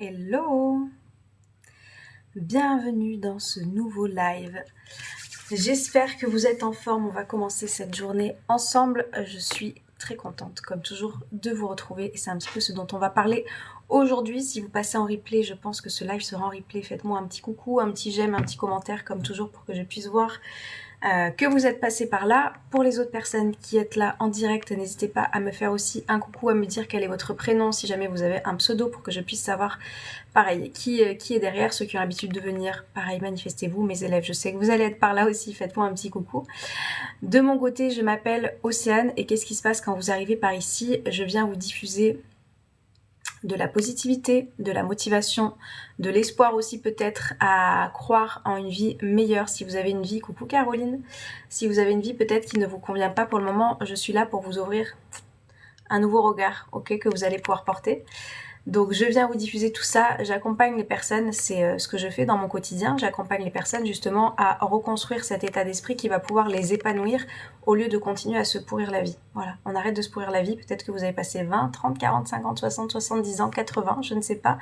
Hello! Bienvenue dans ce nouveau live. J'espère que vous êtes en forme. On va commencer cette journée ensemble. Je suis très contente, comme toujours, de vous retrouver. Et c'est un petit peu ce dont on va parler aujourd'hui. Si vous passez en replay, je pense que ce live sera en replay. Faites-moi un petit coucou, un petit j'aime, un petit commentaire, comme toujours, pour que je puisse voir que vous êtes passé par là. Pour les autres personnes qui êtes là en direct, n'hésitez pas à me faire aussi un coucou, à me dire quel est votre prénom, si jamais vous avez un pseudo, pour que je puisse savoir, pareil, qui est derrière, ceux qui ont l'habitude de venir. Pareil, manifestez-vous, mes élèves, je sais que vous allez être par là aussi, faites-moi un petit coucou. De mon côté, je m'appelle Océane, et qu'est-ce qui se passe quand vous arrivez par ici? Je viens vous diffuser de la positivité, de la motivation, de l'espoir aussi peut-être à croire en une vie meilleure. Si vous avez une vie, coucou Caroline, si vous avez une vie peut-être qui ne vous convient pas pour le moment, je suis là pour vous ouvrir un nouveau regard, ok, que vous allez pouvoir porter. Donc je viens vous diffuser tout ça, j'accompagne les personnes, c'est ce que je fais dans mon quotidien, j'accompagne les personnes justement à reconstruire cet état d'esprit qui va pouvoir les épanouir au lieu de continuer à se pourrir la vie. Voilà, on arrête de se pourrir la vie, peut-être que vous avez passé 20, 30, 40, 50, 60, 70 ans, 80, je ne sais pas,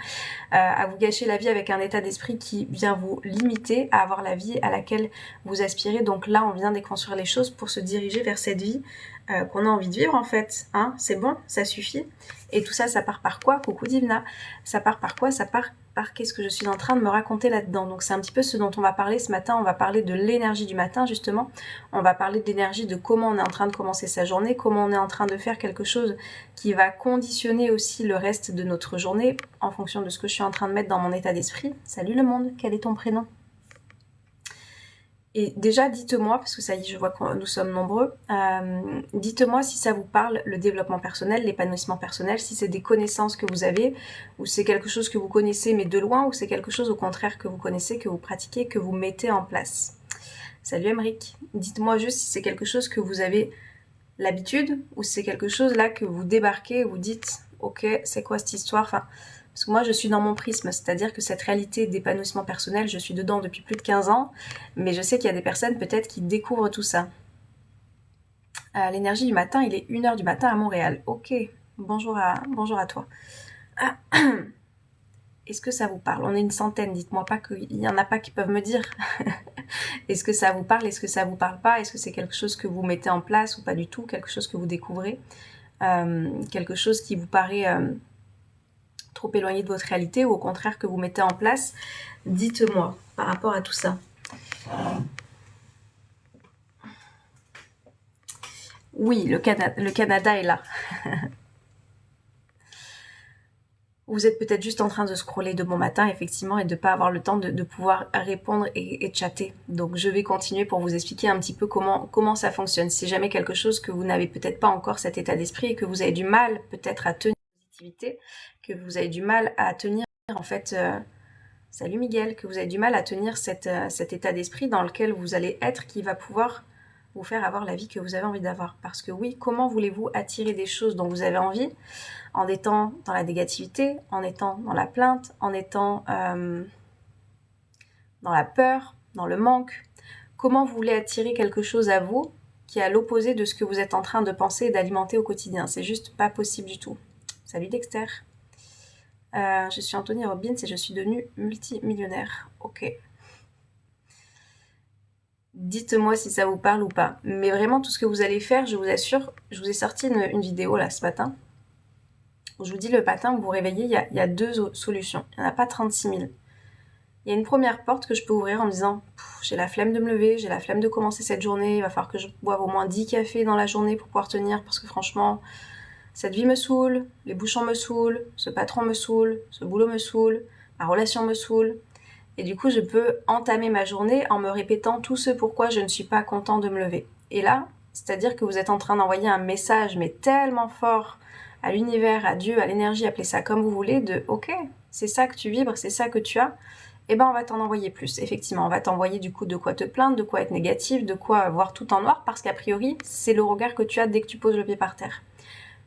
à vous gâcher la vie avec un état d'esprit qui vient vous limiter à avoir la vie à laquelle vous aspirez. Donc là, on vient déconstruire les choses pour se diriger vers cette vie qu'on a envie de vivre en fait, hein, c'est bon, ça suffit. Et tout ça, ça part par quoi? Coucou Divna. Ça part par quoi? Ça part par qu'est-ce que je suis en train de me raconter là-dedans. Donc c'est un petit peu ce dont on va parler ce matin. On va parler de l'énergie du matin justement. On va parler de l'énergie, de comment on est en train de commencer sa journée, comment on est en train de faire quelque chose qui va conditionner aussi le reste de notre journée en fonction de ce que je suis en train de mettre dans mon état d'esprit. Salut le monde, quel est ton prénom? Et déjà, dites-moi, parce que ça y est, je vois que nous sommes nombreux, dites-moi si ça vous parle, le développement personnel, l'épanouissement personnel, si c'est des connaissances que vous avez, ou c'est quelque chose que vous connaissez mais de loin, ou c'est quelque chose au contraire que vous connaissez, que vous pratiquez, que vous mettez en place. Salut Emeric, dites-moi juste si c'est quelque chose que vous avez l'habitude, ou si c'est quelque chose là que vous débarquez et vous dites, ok, c'est quoi cette histoire, enfin... Parce que moi, je suis dans mon prisme, c'est-à-dire que cette réalité d'épanouissement personnel, je suis dedans depuis plus de 15 ans, mais je sais qu'il y a des personnes peut-être qui découvrent tout ça. L'énergie du matin, il est 1h du matin à Montréal. Ok, bonjour à toi. Est-ce que ça vous parle? On est une centaine, dites-moi pas qu'il n'y en a pas qui peuvent me dire. Est-ce que ça vous parle? Est-ce que ça vous parle pas? Est-ce que c'est quelque chose que vous mettez en place ou pas du tout? Quelque chose que vous découvrez? Quelque chose qui vous paraît... trop éloigné de votre réalité ou au contraire que vous mettez en place, dites-moi par rapport à tout ça. Oui, le Canada est là. Vous êtes peut-être juste en train de scroller de bon matin, effectivement, et de ne pas avoir le temps de pouvoir répondre et chatter. Donc je vais continuer pour vous expliquer un petit peu comment ça fonctionne. Si c'est jamais quelque chose que vous n'avez peut-être pas encore cet état d'esprit et que vous avez du mal peut-être à tenir la positivité, que vous avez du mal à tenir en fait... Salut Miguel, que vous avez du mal à tenir cet état d'esprit dans lequel vous allez être qui va pouvoir vous faire avoir la vie que vous avez envie d'avoir. Parce que oui, comment voulez-vous attirer des choses dont vous avez envie en étant dans la négativité, en étant dans la plainte, en étant dans la peur, dans le manque? Comment vous voulez attirer quelque chose à vous qui est à l'opposé de ce que vous êtes en train de penser et d'alimenter au quotidien? C'est juste pas possible du tout. Salut Dexter. Je suis Anthony Robbins et je suis devenue multimillionnaire. Ok. Dites-moi si ça vous parle ou pas. Mais vraiment, tout ce que vous allez faire, je vous assure, je vous ai sorti une vidéo là ce matin. Je vous dis le matin, vous vous réveillez, il y a deux solutions. Il n'y en a pas 36 000. Il y a une première porte que je peux ouvrir en me disant j'ai la flemme de me lever, j'ai la flemme de commencer cette journée, il va falloir que je boive au moins 10 cafés dans la journée pour pouvoir tenir parce que franchement... Cette vie me saoule, les bouchons me saoulent, ce patron me saoule, ce boulot me saoule, ma relation me saoule. Et du coup, je peux entamer ma journée en me répétant tout ce pourquoi je ne suis pas content de me lever. Et là, c'est-à-dire que vous êtes en train d'envoyer un message, mais tellement fort à l'univers, à Dieu, à l'énergie, appelez ça comme vous voulez, de « Ok, c'est ça que tu vibres, c'est ça que tu as », eh ben on va t'en envoyer plus. Effectivement, on va t'envoyer du coup de quoi te plaindre, de quoi être négatif, de quoi voir tout en noir, parce qu'a priori, c'est le regard que tu as dès que tu poses le pied par terre.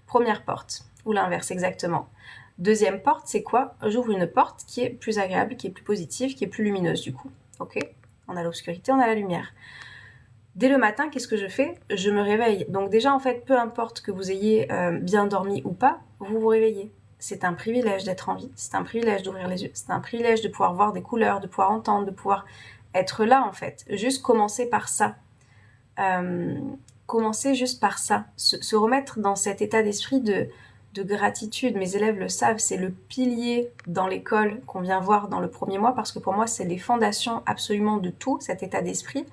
Première porte, ou l'inverse exactement. Deuxième porte, c'est quoi? J'ouvre une porte qui est plus agréable, qui est plus positive, qui est plus lumineuse du coup. Ok? On a l'obscurité, on a la lumière. Dès le matin, qu'est-ce que je fais? Je me réveille. Donc déjà, en fait, peu importe que vous ayez bien dormi ou pas, vous vous réveillez. c'est un privilège d'être en vie, c'est un privilège d'ouvrir les yeux, c'est un privilège de pouvoir voir des couleurs, de pouvoir entendre, de pouvoir être là en fait. Juste commencer par ça. Commencer juste par ça. Se remettre dans cet état d'esprit de gratitude. Mes élèves le savent, c'est le pilier dans l'école qu'on vient voir dans le premier mois parce que pour moi, c'est les fondations absolument de tout, cet état d'esprit.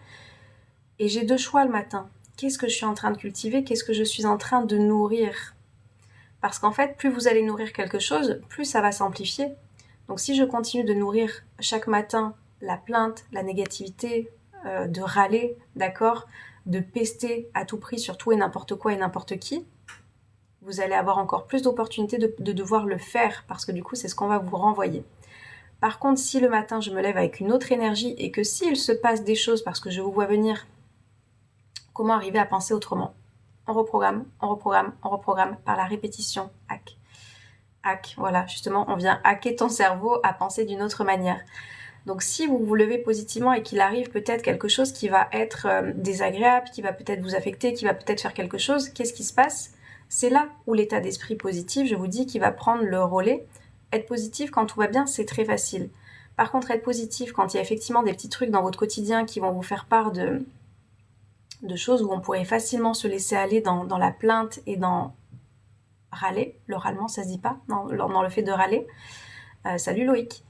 Et j'ai 2 choix le matin. Qu'est-ce que je suis en train de cultiver? Qu'est-ce que je suis en train de nourrir? Parce qu'en fait, plus vous allez nourrir quelque chose, plus ça va s'amplifier. Donc si je continue de nourrir chaque matin la plainte, la négativité, de râler, d'accord, de pester à tout prix sur tout et n'importe quoi et n'importe qui, vous allez avoir encore plus d'opportunités de devoir le faire parce que du coup, c'est ce qu'on va vous renvoyer. Par contre, si le matin, je me lève avec une autre énergie et que s'il se passe des choses parce que je vous vois venir, comment arriver à penser autrement? On reprogramme par la répétition. Hack, voilà, justement, on vient hacker ton cerveau à penser d'une autre manière. Donc si vous vous levez positivement et qu'il arrive peut-être quelque chose qui va être désagréable, qui va peut-être vous affecter, qui va peut-être faire quelque chose, qu'est-ce qui se passe? C'est là où l'état d'esprit positif, je vous dis, qui va prendre le relais. Être positif quand tout va bien, c'est très facile. Par contre, être positif quand il y a effectivement des petits trucs dans votre quotidien qui vont vous faire part de choses où on pourrait facilement se laisser aller dans la plainte et dans râler. Le râlement, ça se dit pas, dans le fait de râler. Salut Loïc.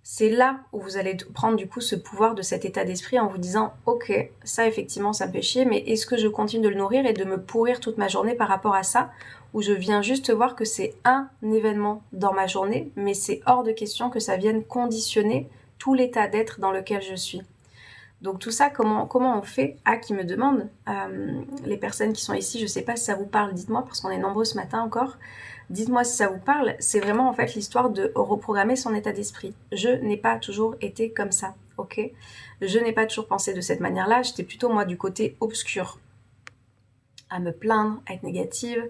C'est là où vous allez prendre du coup ce pouvoir de cet état d'esprit en vous disant « Ok, ça effectivement ça me fait chier, mais est-ce que je continue de le nourrir et de me pourrir toute ma journée par rapport à ça ?» Ou je viens juste voir que c'est un événement dans ma journée, mais c'est hors de question que ça vienne conditionner tout l'état d'être dans lequel je suis. Donc tout ça, comment on fait? Qui me demande, les personnes qui sont ici, je sais pas si ça vous parle, dites-moi, parce qu'on est nombreux ce matin encore. Dites-moi si ça vous parle, c'est vraiment en fait l'histoire de reprogrammer son état d'esprit. Je n'ai pas toujours été comme ça, ok? Je n'ai pas toujours pensé de cette manière-là, j'étais plutôt moi du côté obscur, à me plaindre, à être négative.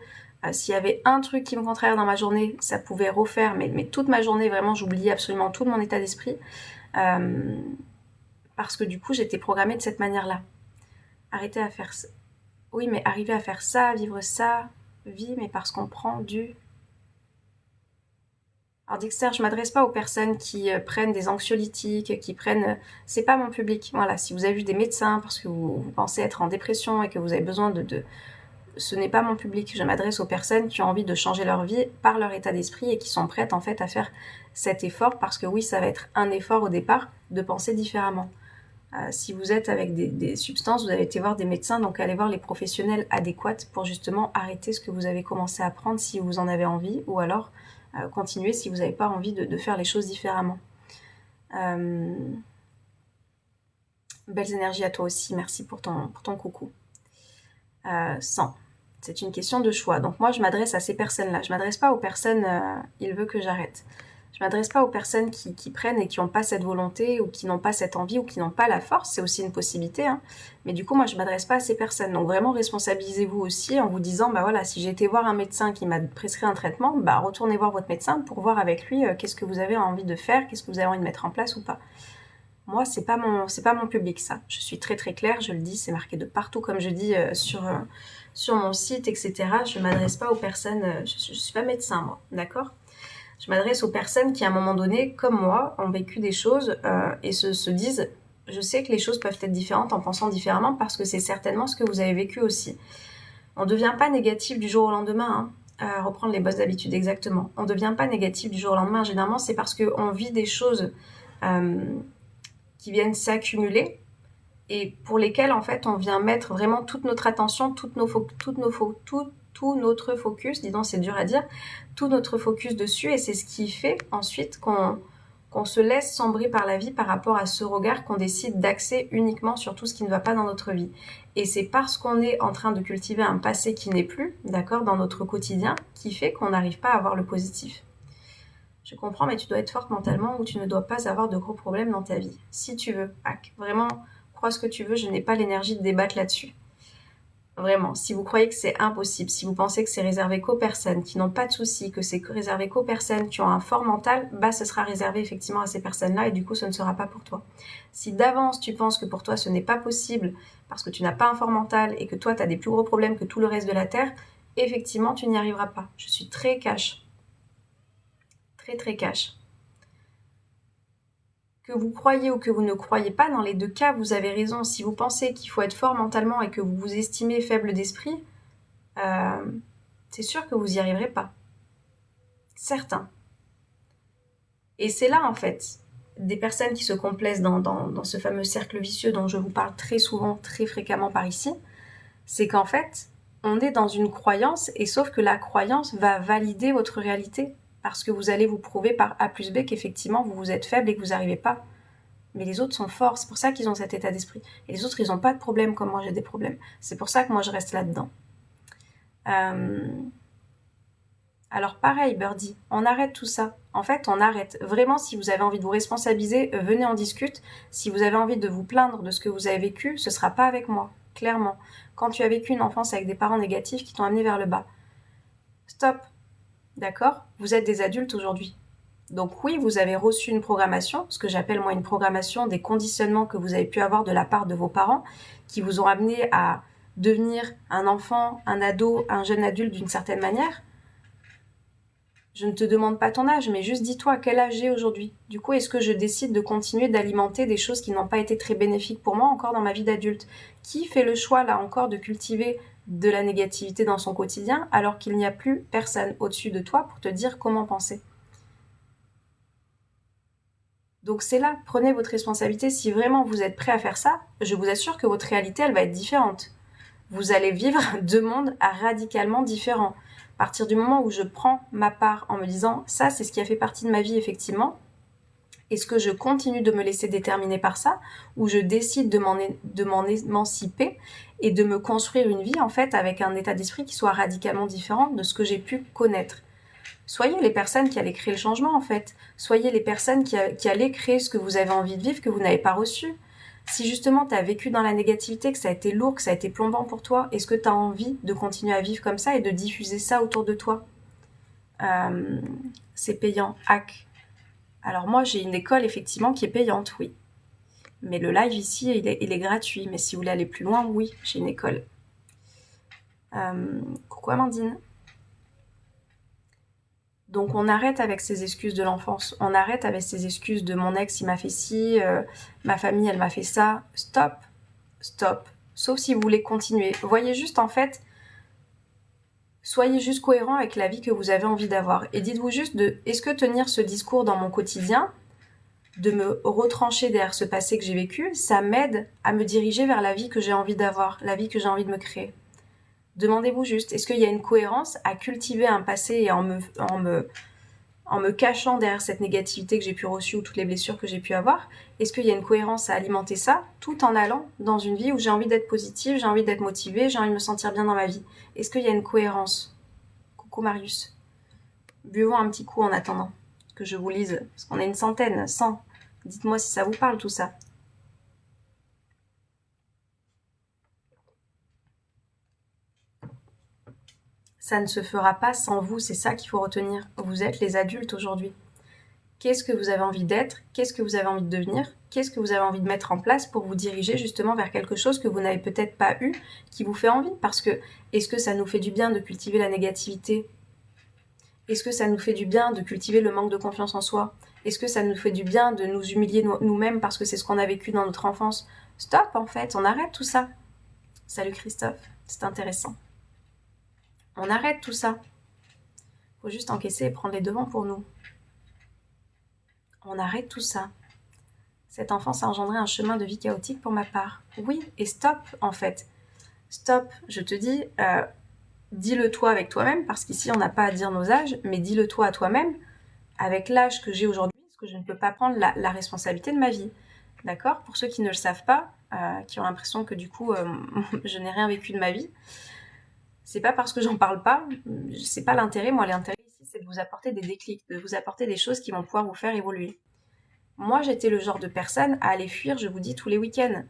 S'il y avait un truc qui me contraire dans ma journée, ça pouvait refaire, mais toute ma journée, vraiment, j'oubliais absolument tout de mon état d'esprit. Parce que du coup, j'étais programmée de cette manière-là. Arrêtez à faire ça. Oui, mais arriver à faire ça, vivre ça, vie, mais parce qu'on prend du... Alors Dexter, je m'adresse pas aux personnes qui prennent des anxiolytiques, qui prennent... C'est pas mon public. Voilà, si vous avez vu des médecins parce que vous pensez être en dépression et que vous avez besoin de... Ce n'est pas mon public. Je m'adresse aux personnes qui ont envie de changer leur vie par leur état d'esprit et qui sont prêtes en fait à faire cet effort parce que oui, ça va être un effort au départ de penser différemment. Si vous êtes avec des substances, vous avez été voir des médecins, donc allez voir les professionnels adéquats pour justement arrêter ce que vous avez commencé à prendre si vous en avez envie, ou alors continuer si vous n'avez pas envie de faire les choses différemment. Belles énergies à toi aussi, merci pour ton coucou. 100. C'est une question de choix. Donc moi, je m'adresse à ces personnes-là. Je ne m'adresse pas aux personnes il veut que j'arrête. Je ne m'adresse pas aux personnes qui prennent et qui n'ont pas cette volonté ou qui n'ont pas cette envie ou qui n'ont pas la force. C'est aussi une possibilité. Hein. Mais du coup, moi, je ne m'adresse pas à ces personnes. Donc vraiment, responsabilisez-vous aussi en vous disant, bah voilà, si j'ai été voir un médecin qui m'a prescrit un traitement, bah retournez voir votre médecin pour voir avec lui qu'est-ce que vous avez envie de faire, qu'est-ce que vous avez envie de mettre en place ou pas. Moi, c'est pas mon public, ça. Je suis très très claire, je le dis, c'est marqué de partout, comme je dis sur mon site, etc. Je ne m'adresse pas aux personnes, je suis pas médecin, moi, d'accord ? Je m'adresse aux personnes qui, à un moment donné, comme moi, ont vécu des choses et se disent « Je sais que les choses peuvent être différentes en pensant différemment parce que c'est certainement ce que vous avez vécu aussi. » On ne devient pas négatif du jour au lendemain, hein, reprendre les bonnes habitudes, exactement. On ne devient pas négatif du jour au lendemain, généralement, c'est parce qu'on vit des choses qui viennent s'accumuler et pour lesquelles, en fait, on vient mettre vraiment toute notre attention, tout notre focus, dis donc c'est dur à dire, tout notre focus dessus et c'est ce qui fait ensuite qu'on se laisse sombrer par la vie par rapport à ce regard qu'on décide d'axer uniquement sur tout ce qui ne va pas dans notre vie. Et c'est parce qu'on est en train de cultiver un passé qui n'est plus, d'accord, dans notre quotidien, qui fait qu'on n'arrive pas à avoir le positif. Je comprends, mais tu dois être forte mentalement ou tu ne dois pas avoir de gros problèmes dans ta vie. Si tu veux, vraiment, crois ce que tu veux, je n'ai pas l'énergie de débattre là-dessus. Vraiment, si vous croyez que c'est impossible, si vous pensez que c'est réservé qu'aux personnes qui n'ont pas de soucis, que c'est réservé qu'aux personnes qui ont un fort mental, bah ce sera réservé effectivement à ces personnes-là et du coup ce ne sera pas pour toi. Si d'avance tu penses que pour toi ce n'est pas possible parce que tu n'as pas un fort mental et que toi tu as des plus gros problèmes que tout le reste de la Terre, effectivement tu n'y arriveras pas. Je suis très cash. Très très cash. Que vous croyez ou que vous ne croyez pas, dans les deux cas, vous avez raison. Si vous pensez qu'il faut être fort mentalement et que vous vous estimez faible d'esprit, c'est sûr que vous n'y arriverez pas. Certain. Et c'est là, en fait, des personnes qui se complaisent dans ce fameux cercle vicieux dont je vous parle très souvent, très fréquemment par ici, c'est qu'en fait, on est dans une croyance, et sauf que la croyance va valider votre réalité, parce que vous allez vous prouver par A plus B qu'effectivement, vous êtes faible et que vous n'arrivez pas. Mais les autres sont forts, c'est pour ça qu'ils ont cet état d'esprit. Et les autres, ils n'ont pas de problème comme moi, j'ai des problèmes. C'est pour ça que moi, je reste là-dedans. Alors pareil, Birdie, on arrête tout ça. En fait, on arrête. Vraiment, si vous avez envie de vous responsabiliser, venez en discute. Si vous avez envie de vous plaindre de ce que vous avez vécu, ce sera pas avec moi, clairement. Quand tu as vécu une enfance avec des parents négatifs qui t'ont amené vers le bas. Stop. D'accord ? Vous êtes des adultes aujourd'hui. Donc oui, vous avez reçu une programmation, ce que j'appelle moi une programmation des conditionnements que vous avez pu avoir de la part de vos parents, qui vous ont amené à devenir un enfant, un ado, un jeune adulte d'une certaine manière. Je ne te demande pas ton âge, mais juste dis-toi quel âge j'ai aujourd'hui. Du coup, est-ce que je décide de continuer d'alimenter des choses qui n'ont pas été très bénéfiques pour moi encore dans ma vie d'adulte ? Qui fait le choix là encore de cultiver de la négativité dans son quotidien alors qu'il n'y a plus personne au-dessus de toi pour te dire comment penser ? Donc c'est là, prenez votre responsabilité. Si vraiment vous êtes prêt à faire ça, je vous assure que votre réalité, elle va être différente. Vous allez vivre deux mondes radicalement différents. À partir du moment où je prends ma part en me disant « ça, c'est ce qui a fait partie de ma vie, effectivement », est-ce que je continue de me laisser déterminer par ça ou je décide de m'en émanciper et de me construire une vie, en fait, avec un état d'esprit qui soit radicalement différent de ce que j'ai pu connaître ? Soyez les personnes qui allaient créer le changement, en fait. Soyez les personnes qui allaient créer ce que vous avez envie de vivre, que vous n'avez pas reçu. Si justement tu as vécu dans la négativité, que ça a été lourd, que ça a été plombant pour toi, est-ce que tu as envie de continuer à vivre comme ça et de diffuser ça autour de toi ? C'est payant. Hack. Alors moi, j'ai une école, effectivement, qui est payante, oui. Mais le live ici, il est gratuit. Mais si vous voulez aller plus loin, oui, j'ai une école. Coucou Amandine. Donc on arrête avec ces excuses de l'enfance, on arrête avec ces excuses de mon ex il m'a fait ci, ma famille elle m'a fait ça. Stop, stop. Sauf si vous voulez continuer. Voyez juste en fait, soyez juste cohérent avec la vie que vous avez envie d'avoir. Et dites-vous juste est-ce que tenir ce discours dans mon quotidien, de me retrancher derrière ce passé que j'ai vécu, ça m'aide à me diriger vers la vie que j'ai envie d'avoir, la vie que j'ai envie de me créer. Demandez-vous juste, est-ce qu'il y a une cohérence à cultiver un passé et en me cachant derrière cette négativité que j'ai pu reçue ou toutes les blessures que j'ai pu avoir, est-ce qu'il y a une cohérence à alimenter ça tout en allant dans une vie où j'ai envie d'être positive, j'ai envie d'être motivée, j'ai envie de me sentir bien dans ma vie ? Est-ce qu'il y a une cohérence ? Coucou Marius. Buvons un petit coup en attendant que je vous lise, parce qu'on est une centaine, 100. Dites-moi si ça vous parle tout ça. Ça ne se fera pas sans vous, c'est ça qu'il faut retenir. Vous êtes les adultes aujourd'hui. Qu'est-ce que vous avez envie d'être ? Qu'est-ce que vous avez envie de devenir ? Qu'est-ce que vous avez envie de mettre en place pour vous diriger justement vers quelque chose que vous n'avez peut-être pas eu, qui vous fait envie ? Parce que, est-ce que ça nous fait du bien de cultiver la négativité ? Est-ce que ça nous fait du bien de cultiver le manque de confiance en soi ? Est-ce que ça nous fait du bien de nous humilier nous-mêmes parce que c'est ce qu'on a vécu dans notre enfance ? Stop, en fait, on arrête tout ça. Salut Christophe, c'est intéressant. On arrête tout ça. Faut juste encaisser et prendre les devants pour nous. On arrête tout ça. Cette enfance a engendré un chemin de vie chaotique pour ma part. Oui, et stop, en fait. Stop, je te dis, dis-le toi avec toi-même, parce qu'ici, on n'a pas à dire nos âges, mais dis-le toi à toi-même, avec l'âge que j'ai aujourd'hui, parce que je ne peux pas prendre la responsabilité de ma vie. D'accord ? Pour ceux qui ne le savent pas, qui ont l'impression que du coup, je n'ai rien vécu de ma vie, c'est pas parce que j'en parle pas, c'est pas l'intérêt. Moi, l'intérêt ici, c'est de vous apporter des déclics, de vous apporter des choses qui vont pouvoir vous faire évoluer. Moi, j'étais le genre de personne à aller fuir, je vous dis, tous les week-ends,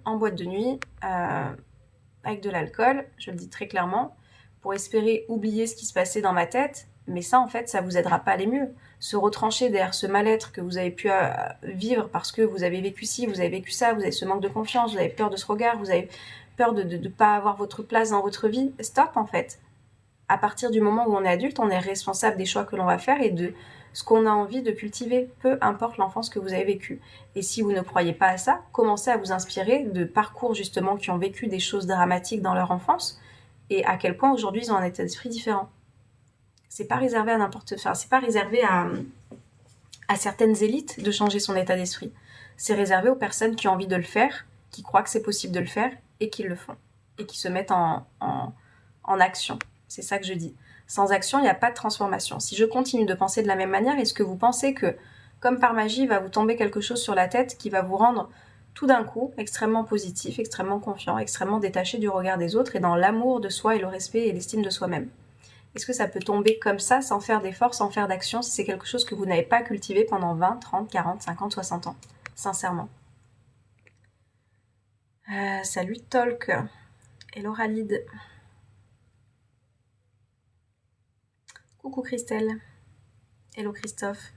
en boîte de nuit, avec de l'alcool, je le dis très clairement, pour espérer oublier ce qui se passait dans ma tête. Mais ça, en fait, ça vous aidera pas à aller mieux. Se retrancher derrière ce mal-être que vous avez pu vivre parce que vous avez vécu ci, vous avez vécu ça, vous avez ce manque de confiance, vous avez peur de ce regard, vous avez peur de ne pas avoir votre place dans votre vie. Stop, en fait. À partir du moment où on est adulte, on est responsable des choix que l'on va faire et de ce qu'on a envie de cultiver, peu importe l'enfance que vous avez vécue. Et si vous ne croyez pas à ça, commencez à vous inspirer de parcours justement qui ont vécu des choses dramatiques dans leur enfance et à quel point aujourd'hui ils ont un état d'esprit différent. C'est pas réservé à n'importe quoi, c'est pas réservé à certaines élites de changer son état d'esprit. C'est réservé aux personnes qui ont envie de le faire, qui croient que c'est possible de le faire et qui le font et qui se mettent en action. C'est ça que je dis. Sans action, il n'y a pas de transformation. Si je continue de penser de la même manière, est-ce que vous pensez que, comme par magie, il va vous tomber quelque chose sur la tête qui va vous rendre tout d'un coup extrêmement positif, extrêmement confiant, extrêmement détaché du regard des autres et dans l'amour de soi et le respect et l'estime de soi-même? Est-ce que ça peut tomber comme ça, sans faire d'effort, sans faire d'action, si c'est quelque chose que vous n'avez pas cultivé pendant 20, 30, 40, 50, 60 ans? Sincèrement. Salut Tolk. Hello Ralid. Coucou Christelle. Hello Christophe.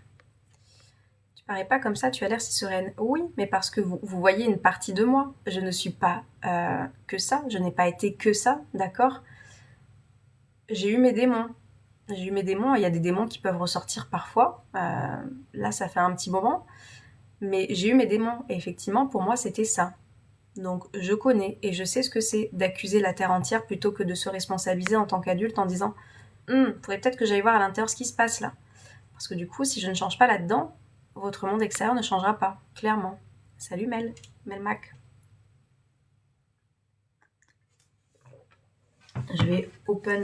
Tu parais pas comme ça, tu as l'air si sereine. Oui, mais parce que vous voyez une partie de moi. Je ne suis pas que ça, je n'ai pas été que ça, d'accord? J'ai eu mes démons. J'ai eu mes démons, il y a des démons qui peuvent ressortir parfois. Là, ça fait un petit moment. Mais j'ai eu mes démons, et effectivement, pour moi, c'était ça. Donc, je connais, et je sais ce que c'est d'accuser la terre entière plutôt que de se responsabiliser en tant qu'adulte en disant « faudrait peut-être que j'aille voir à l'intérieur ce qui se passe là. » Parce que du coup, si je ne change pas là-dedans, votre monde extérieur ne changera pas, clairement. Salut Mel, Melmac. Je vais open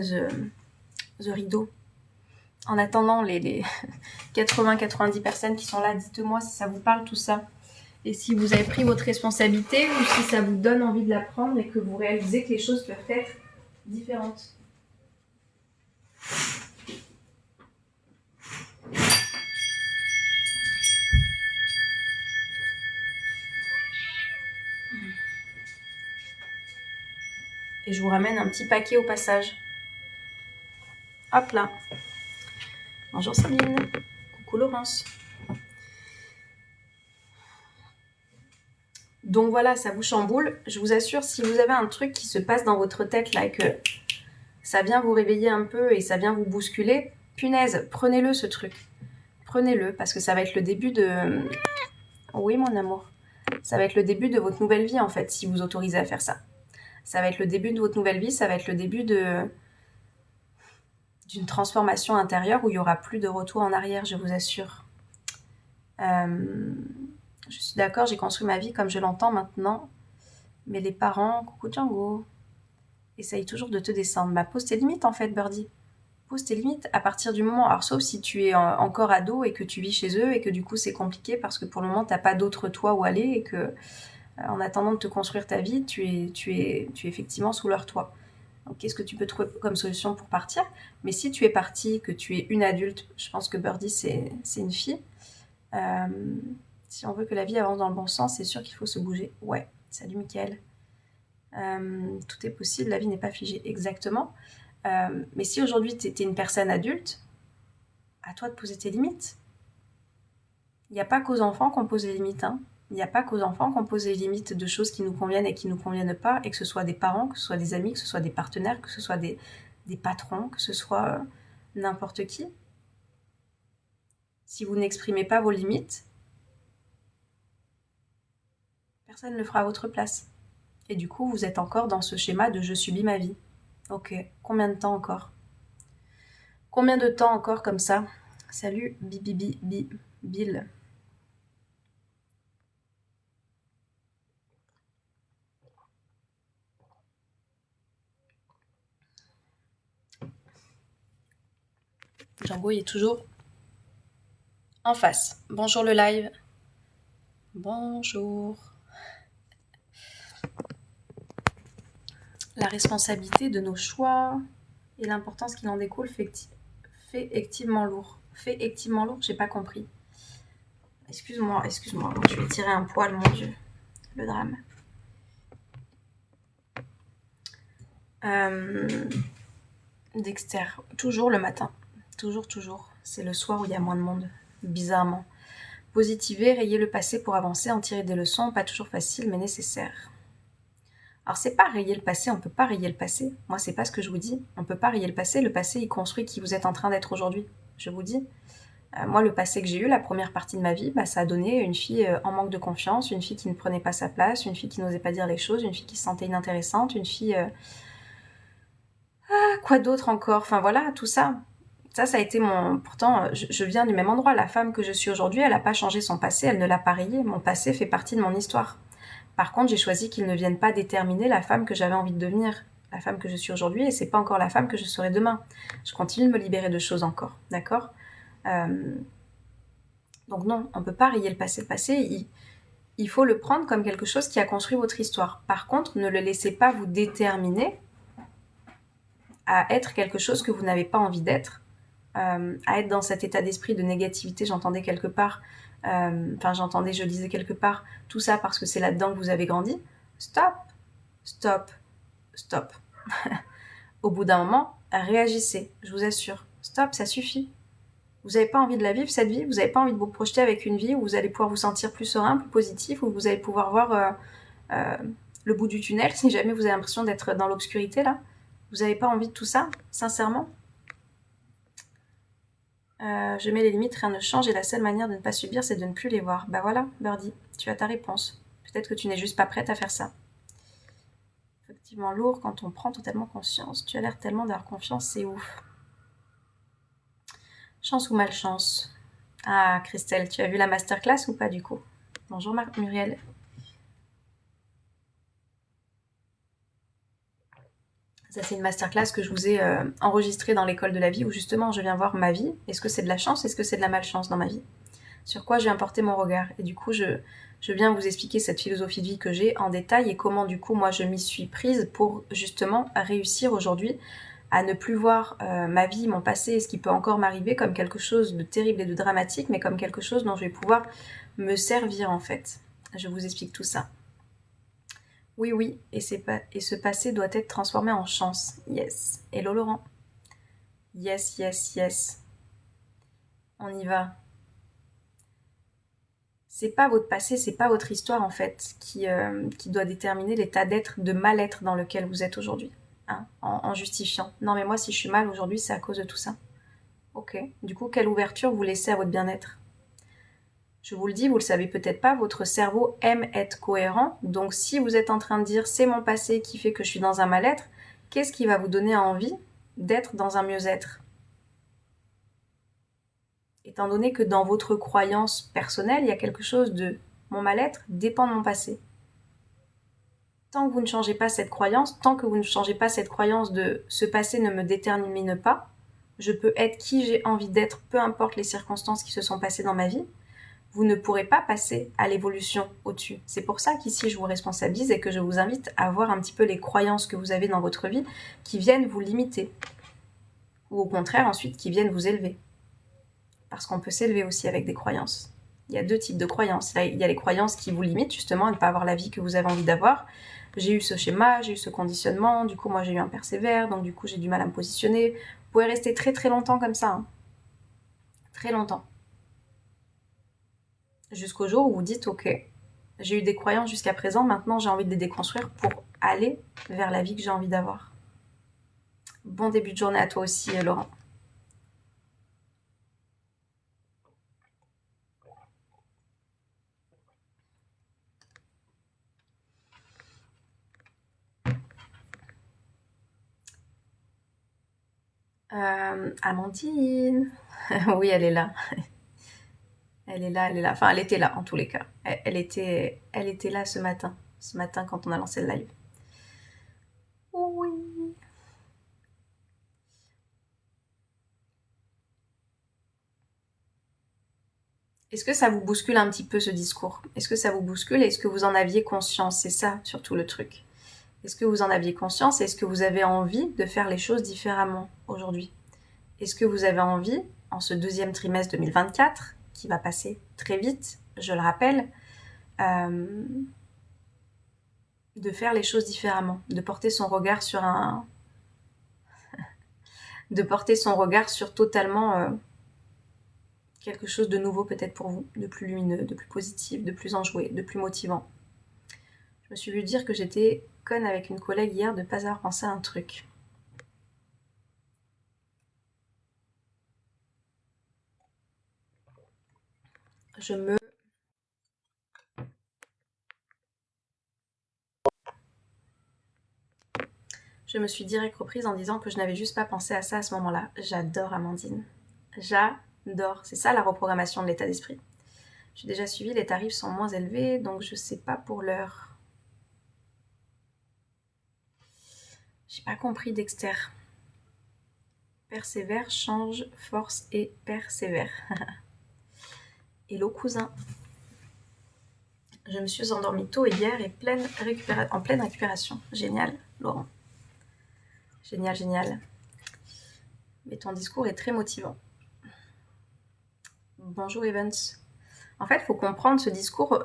the rideau. En attendant les 80-90 personnes qui sont là, dites-moi si ça vous parle tout ça. Et si vous avez pris votre responsabilité ou si ça vous donne envie de la prendre et que vous réalisez que les choses peuvent être différentes. Et je vous ramène un petit paquet au passage. Hop là. Bonjour Sabine. Coucou Laurence. Donc voilà, ça vous chamboule. Je vous assure, si vous avez un truc qui se passe dans votre tête là et que ça vient vous réveiller un peu et ça vient vous bousculer, punaise, prenez-le ce truc. Prenez-le parce que ça va être le début de... Oui mon amour. Ça va être le début de votre nouvelle vie en fait, si vous autorisez à faire ça. Ça va être le début de votre nouvelle vie, ça va être le début d'une transformation intérieure où il n'y aura plus de retour en arrière, je vous assure. Je suis d'accord, j'ai construit ma vie comme je l'entends maintenant. Mais les parents, coucou Django, essayent toujours de te descendre. Bah pose tes limites en fait, Birdie. Pose tes limites à partir du moment... Alors sauf si tu es encore ado et que tu vis chez eux et que du coup c'est compliqué parce que pour le moment t'as pas d'autre toit où aller et que en attendant de te construire ta vie, tu es effectivement sous leur toit. Donc qu'est-ce que tu peux trouver comme solution pour partir? Mais si tu es partie, que tu es une adulte, je pense que Birdie c'est une fille. Si on veut que la vie avance dans le bon sens, c'est sûr qu'il faut se bouger. Ouais, salut Mickaël. Tout est possible, la vie n'est pas figée exactement. Mais si aujourd'hui tu étais une personne adulte, à toi de poser tes limites. Il n'y a pas qu'aux enfants qu'on pose les limites. Hein. Il n'y a pas qu'aux enfants qu'on pose les limites de choses qui nous conviennent et qui ne nous conviennent pas, et que ce soit des parents, que ce soit des amis, que ce soit des partenaires, que ce soit des patrons, que ce soit n'importe qui. Si vous n'exprimez pas vos limites, personne ne le fera à votre place. Et du coup, vous êtes encore dans ce schéma de « je subis ma vie ». Ok, combien de temps encore? Combien de temps encore comme ça? Salut, Bill. Django, il est toujours en face. Bonjour le live. Bonjour. La responsabilité de nos choix et l'importance qu'il en découle fait effectivement lourd. Fait effectivement lourd, j'ai pas compris. Excuse-moi, je vais tirer un poil, mon Dieu. Le drame. Dexter, toujours le matin. Toujours. C'est le soir où il y a moins de monde, bizarrement. Positiver, rayer le passé pour avancer, en tirer des leçons, pas toujours facile mais nécessaire. Alors c'est pas rayer le passé, on peut pas rayer le passé. Moi c'est pas ce que je vous dis. On peut pas rayer le passé. Le passé il construit qui vous êtes en train d'être aujourd'hui. Je vous dis. Moi le passé que j'ai eu, la première partie de ma vie, bah, ça a donné une fille en manque de confiance, une fille qui ne prenait pas sa place, une fille qui n'osait pas dire les choses, une fille qui se sentait inintéressante, une fille... quoi d'autre encore? Enfin voilà, tout ça. Ça a été mon... Pourtant, je viens du même endroit. La femme que je suis aujourd'hui, elle n'a pas changé son passé, elle ne l'a pas rayé. Mon passé fait partie de mon histoire. Par contre, j'ai choisi qu'il ne vienne pas déterminer la femme que j'avais envie de devenir, la femme que je suis aujourd'hui, et c'est pas encore la femme que je serai demain. Je continue de me libérer de choses encore, d'accord? Donc non, on ne peut pas rayer le passé. Le passé, il faut le prendre comme quelque chose qui a construit votre histoire. Par contre, ne le laissez pas vous déterminer à être quelque chose que vous n'avez pas envie d'être, à être dans cet état d'esprit de négativité, j'entendais quelque part, je lisais quelque part, tout ça parce que c'est là-dedans que vous avez grandi. Stop, stop, stop. Au bout d'un moment, réagissez, je vous assure. Stop, ça suffit. Vous n'avez pas envie de la vivre, cette vie, vous n'avez pas envie de vous projeter avec une vie où vous allez pouvoir vous sentir plus serein, plus positif, où vous allez pouvoir voir le bout du tunnel, si jamais vous avez l'impression d'être dans l'obscurité, là. Vous n'avez pas envie de tout ça, sincèrement? Je mets les limites, rien ne change, et la seule manière de ne pas subir, c'est de ne plus les voir. Bah voilà, Birdie, tu as ta réponse. Peut-être que tu n'es juste pas prête à faire ça. Effectivement lourd quand on prend totalement conscience. Tu as l'air tellement d'avoir confiance, c'est ouf. Chance ou malchance? Ah, Christelle, tu as vu la masterclass ou pas du coup? Bonjour Muriel. Ça, c'est une masterclass que je vous ai enregistrée dans l'école de la vie où justement je viens voir ma vie. Est-ce que c'est de la chance? Est-ce que c'est de la malchance dans ma vie? Sur quoi je viens porter mon regard? Et du coup, je viens vous expliquer cette philosophie de vie que j'ai en détail et comment du coup moi je m'y suis prise pour justement réussir aujourd'hui à ne plus voir ma vie, mon passé et ce qui peut encore m'arriver comme quelque chose de terrible et de dramatique, mais comme quelque chose dont je vais pouvoir me servir en fait. Je vous explique tout ça. Oui, et ce passé doit être transformé en chance. Yes. Hello Laurent. Yes. On y va. C'est pas votre passé, c'est pas votre histoire en fait qui doit déterminer l'état d'être, de mal-être dans lequel vous êtes aujourd'hui. Hein, en justifiant. Non mais moi si je suis mal aujourd'hui, c'est à cause de tout ça. Ok. Du coup, quelle ouverture vous laissez à votre bien-être? Je vous le dis, vous le savez peut-être pas, votre cerveau aime être cohérent. Donc si vous êtes en train de dire c'est mon passé qui fait que je suis dans un mal-être, qu'est-ce qui va vous donner envie d'être dans un mieux-être? Étant donné que dans votre croyance personnelle, il y a quelque chose de mon mal-être dépend de mon passé. Tant que vous ne changez pas cette croyance, tant que vous ne changez pas cette croyance de ce passé ne me détermine pas, je peux être qui j'ai envie d'être, peu importe les circonstances qui se sont passées dans ma vie, vous ne pourrez pas passer à l'évolution au-dessus. C'est pour ça qu'ici je vous responsabilise et que je vous invite à voir un petit peu les croyances que vous avez dans votre vie qui viennent vous limiter. Ou au contraire ensuite qui viennent vous élever. Parce qu'on peut s'élever aussi avec des croyances. Il y a deux types de croyances. Là, il y a les croyances qui vous limitent justement à ne pas avoir la vie que vous avez envie d'avoir. J'ai eu ce schéma, j'ai eu ce conditionnement, du coup moi j'ai eu un père sévère, donc du coup j'ai du mal à me positionner. Vous pouvez rester très très longtemps comme ça. Hein. Très longtemps. Jusqu'au jour où vous dites ok, j'ai eu des croyances jusqu'à présent, maintenant j'ai envie de les déconstruire pour aller vers la vie que j'ai envie d'avoir. Bon début de journée à toi aussi Laurent. Amandine. Oui, elle est là. Elle est là. Enfin, elle était là en tous les cas. Elle était là ce matin quand on a lancé le live. Oui. Est-ce que ça vous bouscule un petit peu ce discours? Est-ce que ça vous bouscule? Est-ce que vous en aviez conscience? C'est ça surtout le truc. Est-ce que vous en aviez conscience? Est-ce que vous avez envie de faire les choses différemment aujourd'hui? Est-ce que vous avez envie, en ce deuxième trimestre 2024, qui va passer très vite, je le rappelle, de faire les choses différemment, de porter son regard sur de porter son regard sur totalement quelque chose de nouveau peut-être pour vous, de plus lumineux, de plus positif, de plus enjoué, de plus motivant. Je me suis vu dire que j'étais conne avec une collègue hier de pas avoir pensé à un truc. Je me suis direct reprise en disant que je n'avais juste pas pensé à ça à ce moment-là. J'adore Amandine. J'adore. C'est ça la reprogrammation de l'état d'esprit. J'ai déjà suivi, les tarifs sont moins élevés, donc je sais pas pour l'heure. J'ai pas compris Dexter. Persévère, change, force et persévère. Hello cousin. Je me suis endormie tôt hier et en pleine récupération. Génial, Laurent. Génial, génial. Mais ton discours est très motivant. Bonjour Evans. En fait, il faut comprendre ce discours,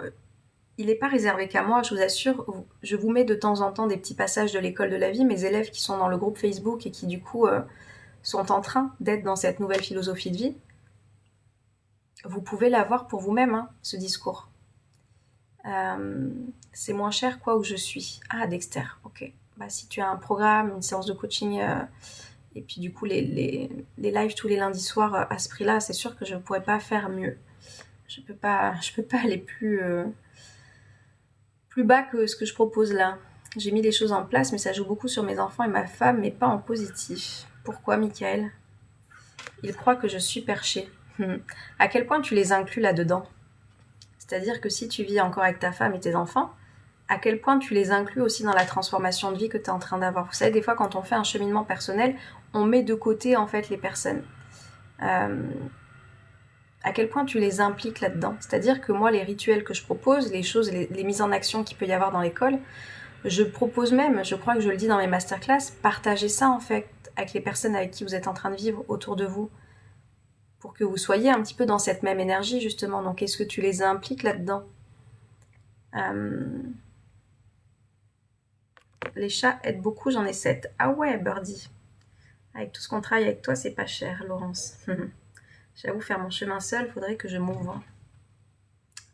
il n'est pas réservé qu'à moi, je vous assure. Je vous mets de temps en temps des petits passages de l'école de la vie, mes élèves qui sont dans le groupe Facebook et qui du coup sont en train d'être dans cette nouvelle philosophie de vie. Vous pouvez l'avoir pour vous-même, hein, ce discours. C'est moins cher quoi où je suis. Ah, Dexter, ok. Bah, si tu as un programme, une séance de coaching, et puis du coup les lives tous les lundis soirs à ce prix-là, c'est sûr que je ne pourrais pas faire mieux. Je peux pas aller plus bas que ce que je propose là. J'ai mis les choses en place, mais ça joue beaucoup sur mes enfants et ma femme, mais pas en positif. Pourquoi, Michael? Ils croient que je suis perchée. À quel point tu les inclus là-dedans? C'est-à-dire que si tu vis encore avec ta femme et tes enfants, à quel point tu les inclus aussi dans la transformation de vie que tu es en train d'avoir. Vous savez, des fois, quand on fait un cheminement personnel, on met de côté, en fait, les personnes. À quel point tu les impliques là-dedans. C'est-à-dire que moi, les rituels que je propose, les choses, les mises en action qu'il peut y avoir dans l'école, je propose même, je crois que je le dis dans mes masterclass, partagez ça, en fait, avec les personnes avec qui vous êtes en train de vivre autour de vous, pour que vous soyez un petit peu dans cette même énergie, justement. Donc, est-ce que tu les impliques là-dedans? Les chats aident beaucoup, j'en ai 7. Ah ouais, Birdie. Avec tout ce qu'on travaille avec toi, c'est pas cher, Laurence. J'avoue, faire mon chemin seul, faudrait que je m'ouvre.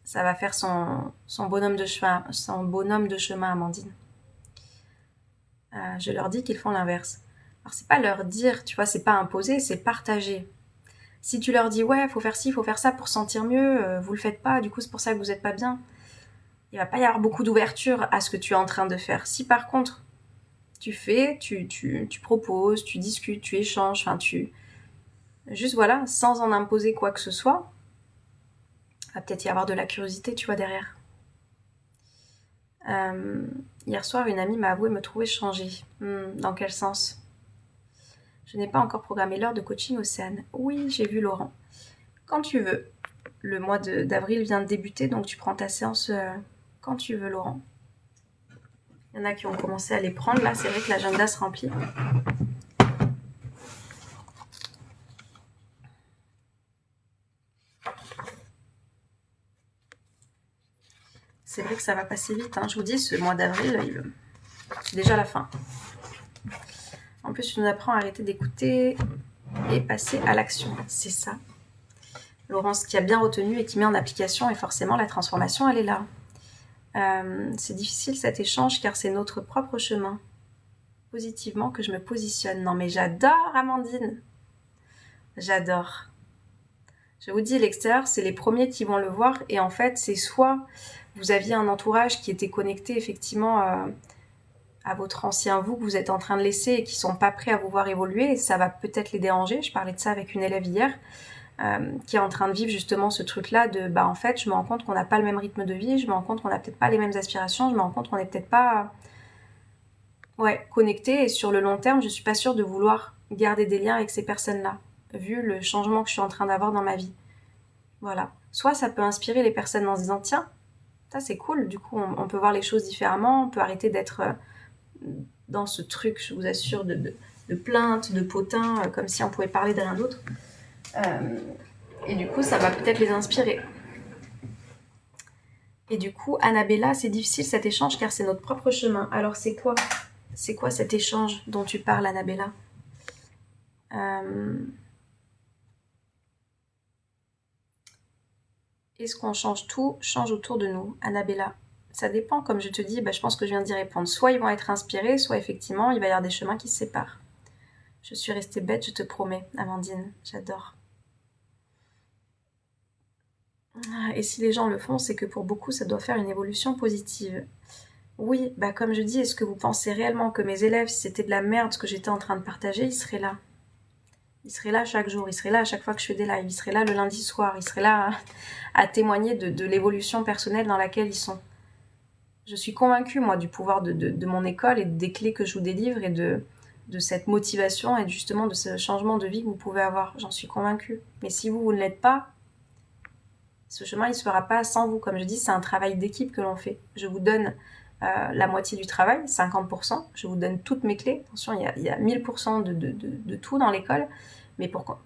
Ça va faire son bonhomme de chemin, Amandine. Je leur dis qu'ils font l'inverse. Alors, c'est pas leur dire, tu vois, c'est pas imposer, c'est partager. Si tu leur dis, ouais, faut faire ci, faut faire ça pour sentir mieux, vous le faites pas, du coup, c'est pour ça que vous êtes pas bien. Il va pas y avoir beaucoup d'ouverture à ce que tu es en train de faire. Si par contre, tu fais, tu proposes, tu discutes, tu échanges, enfin, juste voilà, sans en imposer quoi que ce soit, il va peut-être y avoir de la curiosité, tu vois, derrière. Hier soir, une amie m'a avoué me trouver changée. Dans quel sens? Je n'ai pas encore programmé l'heure de coaching Océane. Oui, j'ai vu Laurent. Quand tu veux. Le mois d'avril vient de débuter, donc tu prends ta séance quand tu veux, Laurent. Il y en a qui ont commencé à les prendre. Là, c'est vrai que l'agenda se remplit. C'est vrai que ça va passer vite. Hein. Je vous dis, ce mois d'avril, c'est déjà la fin. En plus, tu nous apprends à arrêter d'écouter et passer à l'action. C'est ça. Laurence, qui a bien retenu et qui met en application, et forcément, la transformation, elle est là. C'est difficile cet échange car c'est notre propre chemin. Positivement que je me positionne. Non mais j'adore Amandine. J'adore. Je vous dis, l'extérieur, c'est les premiers qui vont le voir et en fait, c'est soit vous aviez un entourage qui était connecté effectivement à votre ancien vous que vous êtes en train de laisser et qui sont pas prêts à vous voir évoluer et ça va peut-être les déranger. Je parlais de ça avec une élève hier qui est en train de vivre justement ce truc-là de en fait, je me rends compte qu'on n'a pas le même rythme de vie, je me rends compte qu'on n'a peut-être pas les mêmes aspirations, je me rends compte qu'on n'est peut-être pas connecté et sur le long terme, je suis pas sûre de vouloir garder des liens avec ces personnes-là, vu le changement que je suis en train d'avoir dans ma vie. Voilà. Soit ça peut inspirer les personnes en se disant tiens, ça c'est cool, du coup on peut voir les choses différemment, on peut arrêter d'être dans ce truc, je vous assure, de plainte, de potin, comme si on pouvait parler de rien d'autre. Et du coup, ça va peut-être les inspirer. Et du coup, Annabella, c'est difficile cet échange car c'est notre propre chemin. Alors c'est quoi cet échange dont tu parles, Annabella? Est-ce qu'on change tout, change autour de nous, Annabella? Ça dépend, comme je te dis, je pense que je viens d'y répondre. Soit ils vont être inspirés, soit effectivement, il va y avoir des chemins qui se séparent. Je suis restée bête, je te promets, Amandine, j'adore. Et si les gens le font, c'est que pour beaucoup, ça doit faire une évolution positive. Oui, comme je dis, est-ce que vous pensez réellement que mes élèves, si c'était de la merde ce que j'étais en train de partager, ils seraient là? Ils seraient là chaque jour, ils seraient là à chaque fois que je fais des lives, ils seraient là le lundi soir, ils seraient là à témoigner de l'évolution personnelle dans laquelle ils sont. Je suis convaincue, moi, du pouvoir de mon école et des clés que je vous délivre et de cette motivation et justement de ce changement de vie que vous pouvez avoir. J'en suis convaincue. Mais si vous ne l'êtes pas, ce chemin, il ne se fera pas sans vous. Comme je dis, c'est un travail d'équipe que l'on fait. Je vous donne la moitié du travail, 50%. Je vous donne toutes mes clés. Attention, il y a 1000% de tout dans l'école. Mais pour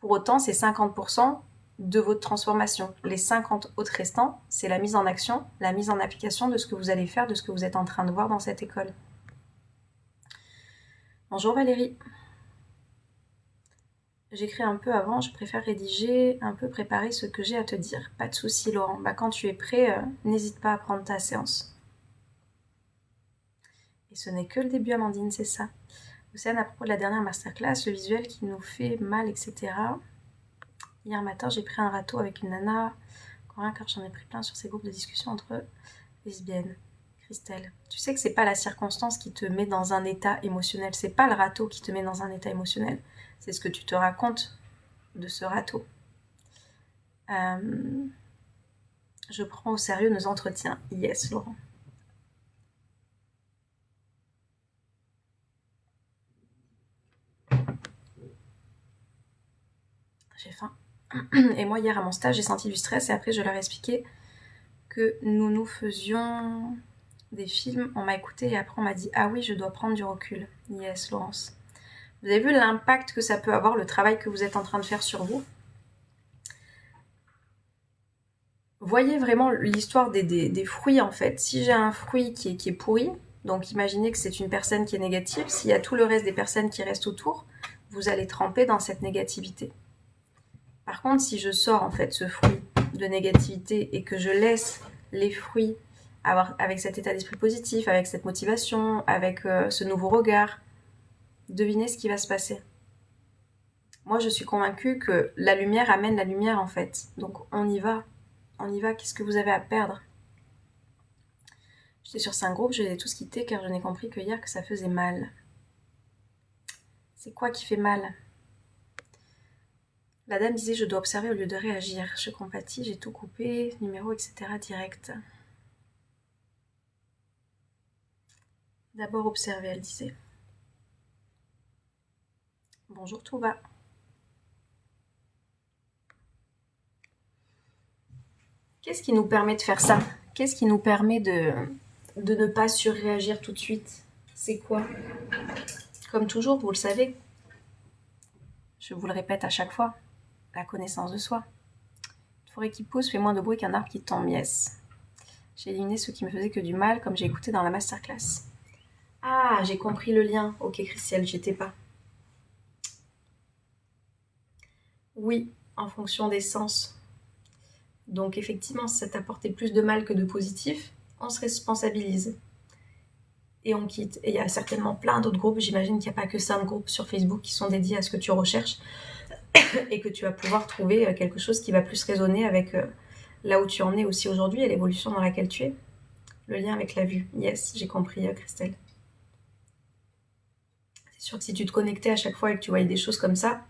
autant, c'est 50% de votre transformation. Les 50 autres restants, c'est la mise en action, la mise en application de ce que vous allez faire, de ce que vous êtes en train de voir dans cette école. Bonjour Valérie. J'écris un peu avant, je préfère rédiger, un peu préparer ce que j'ai à te dire. Pas de souci Laurent. Quand tu es prêt, n'hésite pas à prendre ta séance. Et ce n'est que le début Amandine, c'est ça. Océane, à propos de la dernière masterclass, le visuel qui nous fait mal, etc. Hier matin, j'ai pris un râteau avec une nana, car j'en ai pris plein sur ces groupes de discussion entre lesbiennes. Christelle, tu sais que c'est pas la circonstance qui te met dans un état émotionnel, c'est pas le râteau qui te met dans un état émotionnel, c'est ce que tu te racontes de ce râteau. Je prends au sérieux nos entretiens. Yes, Laurent. J'ai faim. Et moi, hier à mon stage, j'ai senti du stress et après, je leur ai expliqué que nous faisions des films. On m'a écouté et après, on m'a dit « Ah oui, je dois prendre du recul. » Yes, Laurence. Vous avez vu l'impact que ça peut avoir, le travail que vous êtes en train de faire sur vous? Voyez vraiment l'histoire des fruits, en fait. Si j'ai un fruit qui est pourri, donc imaginez que c'est une personne qui est négative, s'il y a tout le reste des personnes qui restent autour, vous allez tremper dans cette négativité. Par contre, si je sors en fait ce fruit de négativité et que je laisse les fruits avec cet état d'esprit positif, avec cette motivation, avec ce nouveau regard, devinez ce qui va se passer. Moi, je suis convaincue que la lumière amène la lumière en fait. Donc on y va. On y va. Qu'est-ce que vous avez à perdre? J'étais sur 5 groupes, je les ai tous quittés car je n'ai compris que hier que ça faisait mal. C'est quoi qui fait mal? La dame disait « Je dois observer au lieu de réagir. Je compatis, j'ai tout coupé, numéro, etc. direct. » D'abord observer, elle disait. Bonjour, tout va. Qu'est-ce qui nous permet de faire ça? Qu'est-ce qui nous permet de ne pas surréagir tout de suite? C'est quoi? Comme toujours, vous le savez. Je vous le répète à chaque fois. La connaissance de soi. Une forêt qui pousse fait moins de bruit qu'un arbre qui tombe, yes. J'ai éliminé ce qui me faisait que du mal, comme j'ai écouté dans la masterclass. Ah, j'ai compris le lien. Ok, Christelle, j'étais pas. Oui, en fonction des sens. Donc effectivement, si ça t'apportait plus de mal que de positif, on se responsabilise. Et on quitte. Et il y a certainement plein d'autres groupes, j'imagine qu'il n'y a pas que 5 groupes sur Facebook qui sont dédiés à ce que tu recherches et que tu vas pouvoir trouver quelque chose qui va plus résonner avec là où tu en es aussi aujourd'hui et l'évolution dans laquelle tu es. Le lien avec la vue. Yes, j'ai compris, Christelle. C'est sûr que si tu te connectais à chaque fois et que tu voyais des choses comme ça,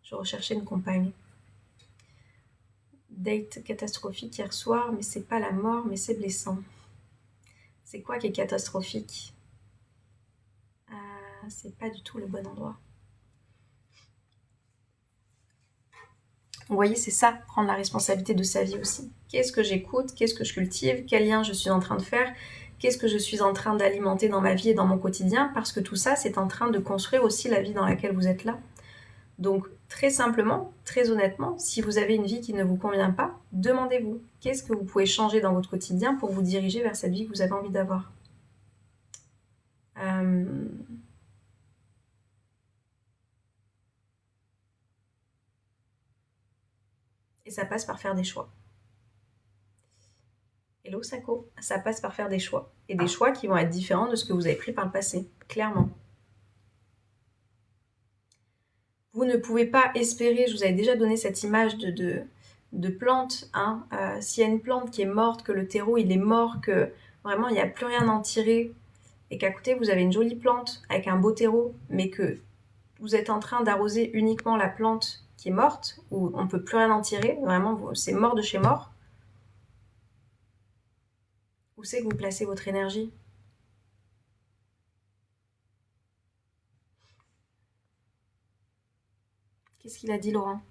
je recherchais une compagne. Date catastrophique hier soir, mais c'est pas la mort, mais c'est blessant. C'est quoi qui est catastrophique? C'est pas du tout le bon endroit. Vous voyez, c'est ça, prendre la responsabilité de sa vie aussi. Qu'est-ce que j'écoute? Qu'est-ce que je cultive? Quel lien je suis en train de faire? Qu'est-ce que je suis en train d'alimenter dans ma vie et dans mon quotidien? Parce que tout ça, c'est en train de construire aussi la vie dans laquelle vous êtes là. Donc, très simplement, très honnêtement, si vous avez une vie qui ne vous convient pas, demandez-vous, qu'est-ce que vous pouvez changer dans votre quotidien pour vous diriger vers cette vie que vous avez envie d'avoir? Et ça passe par faire des choix. Hello Sako, ça passe par faire des choix. Et des choix qui vont être différents de ce que vous avez pris par le passé, clairement. Vous ne pouvez pas espérer, je vous avais déjà donné cette image de plante, hein. S'il y a une plante qui est morte, que le terreau il est mort, que vraiment il n'y a plus rien à en tirer, et qu'à côté vous avez une jolie plante avec un beau terreau, mais que vous êtes en train d'arroser uniquement la plante qui est morte, où on ne peut plus rien en tirer, vraiment c'est mort de chez mort, où c'est que vous placez votre énergie? Qu'est-ce qu'il a dit Laurent?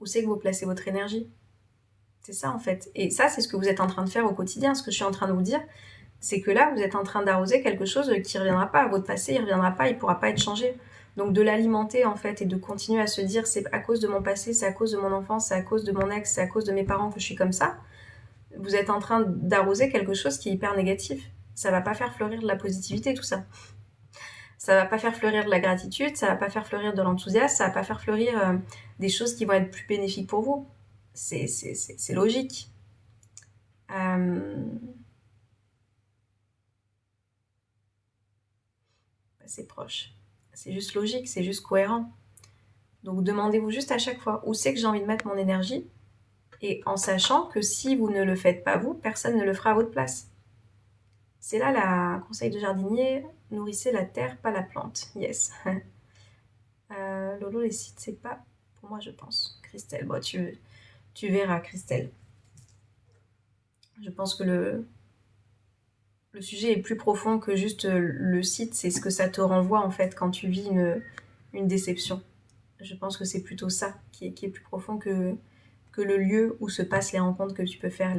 Où c'est que vous placez votre énergie? C'est ça en fait. Et ça, c'est ce que vous êtes en train de faire au quotidien. Ce que je suis en train de vous dire, c'est que là, vous êtes en train d'arroser quelque chose qui ne reviendra pas. Votre passé, il ne reviendra pas, il ne pourra pas être changé. Donc de l'alimenter en fait et de continuer à se dire c'est à cause de mon passé, c'est à cause de mon enfance, c'est à cause de mon ex, c'est à cause de mes parents que je suis comme ça. Vous êtes en train d'arroser quelque chose qui est hyper négatif. Ça va pas faire fleurir de la positivité tout ça. Ça va pas faire fleurir de la gratitude, ça va pas faire fleurir de l'enthousiasme, ça va pas faire fleurir des choses qui vont être plus bénéfiques pour vous. C'est logique. C'est proche. C'est juste logique, c'est juste cohérent. Donc demandez-vous juste à chaque fois où c'est que j'ai envie de mettre mon énergie et en sachant que si vous ne le faites pas vous, personne ne le fera à votre place. C'est là la conseil de jardinier, nourrissez la terre, pas la plante. Yes. Lolo, les sites, c'est pas pour moi, je pense. Christelle, bon, tu verras, Christelle. Je pense que le sujet est plus profond que juste le site, c'est ce que ça te renvoie en fait quand tu vis une déception. Je pense que c'est plutôt ça qui est plus profond que le lieu où se passent les rencontres que tu peux faire.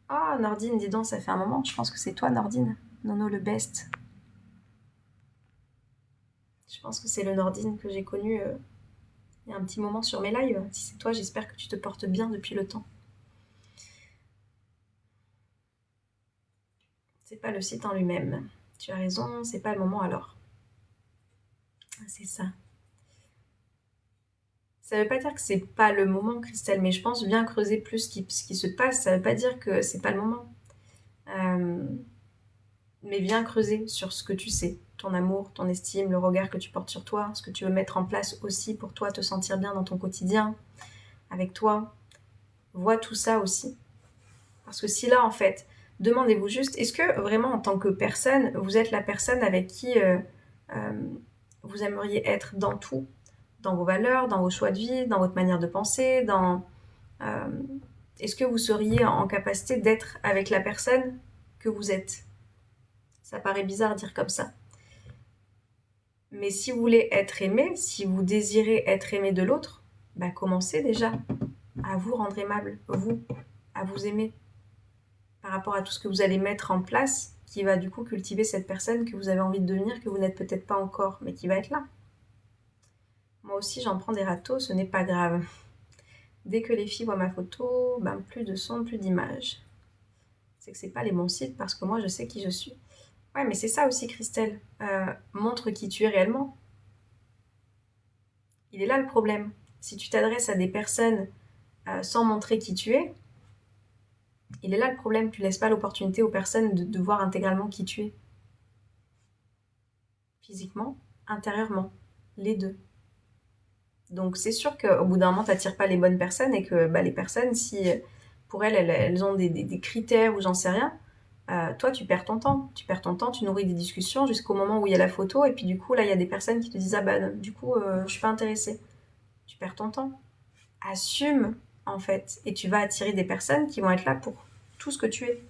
Ah, Nordine, dis donc, ça fait un moment. Je pense que c'est toi, Nordine. Nono le best. Je pense que c'est le Nordine que j'ai connu il y a un petit moment sur mes lives. Si c'est toi, j'espère que tu te portes bien depuis le temps. C'est pas le site en lui-même. Tu as raison, c'est pas le moment alors. C'est ça. Ça veut pas dire que c'est pas le moment, Christelle, mais je pense bien creuser plus ce qui se passe. Ça veut pas dire que c'est pas le moment. Mais viens creuser sur ce que tu sais, ton amour, ton estime, le regard que tu portes sur toi, ce que tu veux mettre en place aussi pour toi te sentir bien dans ton quotidien, avec toi. Vois tout ça aussi. Parce que si là, en fait, demandez-vous juste, est-ce que vraiment en tant que personne, vous êtes la personne avec qui vous aimeriez être dans tout, dans vos valeurs, dans vos choix de vie, dans votre manière de penser, est-ce que vous seriez en capacité d'être avec la personne que vous êtes? Ça paraît bizarre de dire comme ça. Mais si vous voulez être aimé, si vous désirez être aimé de l'autre, bah commencez déjà à vous rendre aimable, vous, à vous aimer, par rapport à tout ce que vous allez mettre en place, qui va du coup cultiver cette personne que vous avez envie de devenir, que vous n'êtes peut-être pas encore, mais qui va être là. Moi aussi, j'en prends des râteaux, ce n'est pas grave. Dès que les filles voient ma photo, ben plus de son, plus d'images. C'est que c'est pas les bons sites parce que moi, je sais qui je suis. Ouais, mais c'est ça aussi, Christelle. Montre qui tu es réellement. Il est là le problème. Si tu t'adresses à des personnes sans montrer qui tu es, il est là le problème. Tu laisses pas l'opportunité aux personnes de voir intégralement qui tu es. Physiquement, intérieurement, les deux. Donc c'est sûr qu'au bout d'un moment, tu n'attires pas les bonnes personnes et que les personnes, si pour elles ont des critères ou j'en sais rien, toi, tu perds ton temps. Tu perds ton temps, tu nourris des discussions jusqu'au moment où il y a la photo et puis du coup, là, il y a des personnes qui te disent « Ah bah, du coup, je suis pas intéressée. » Tu perds ton temps. Assume, en fait. Et tu vas attirer des personnes qui vont être là pour tout ce que tu es.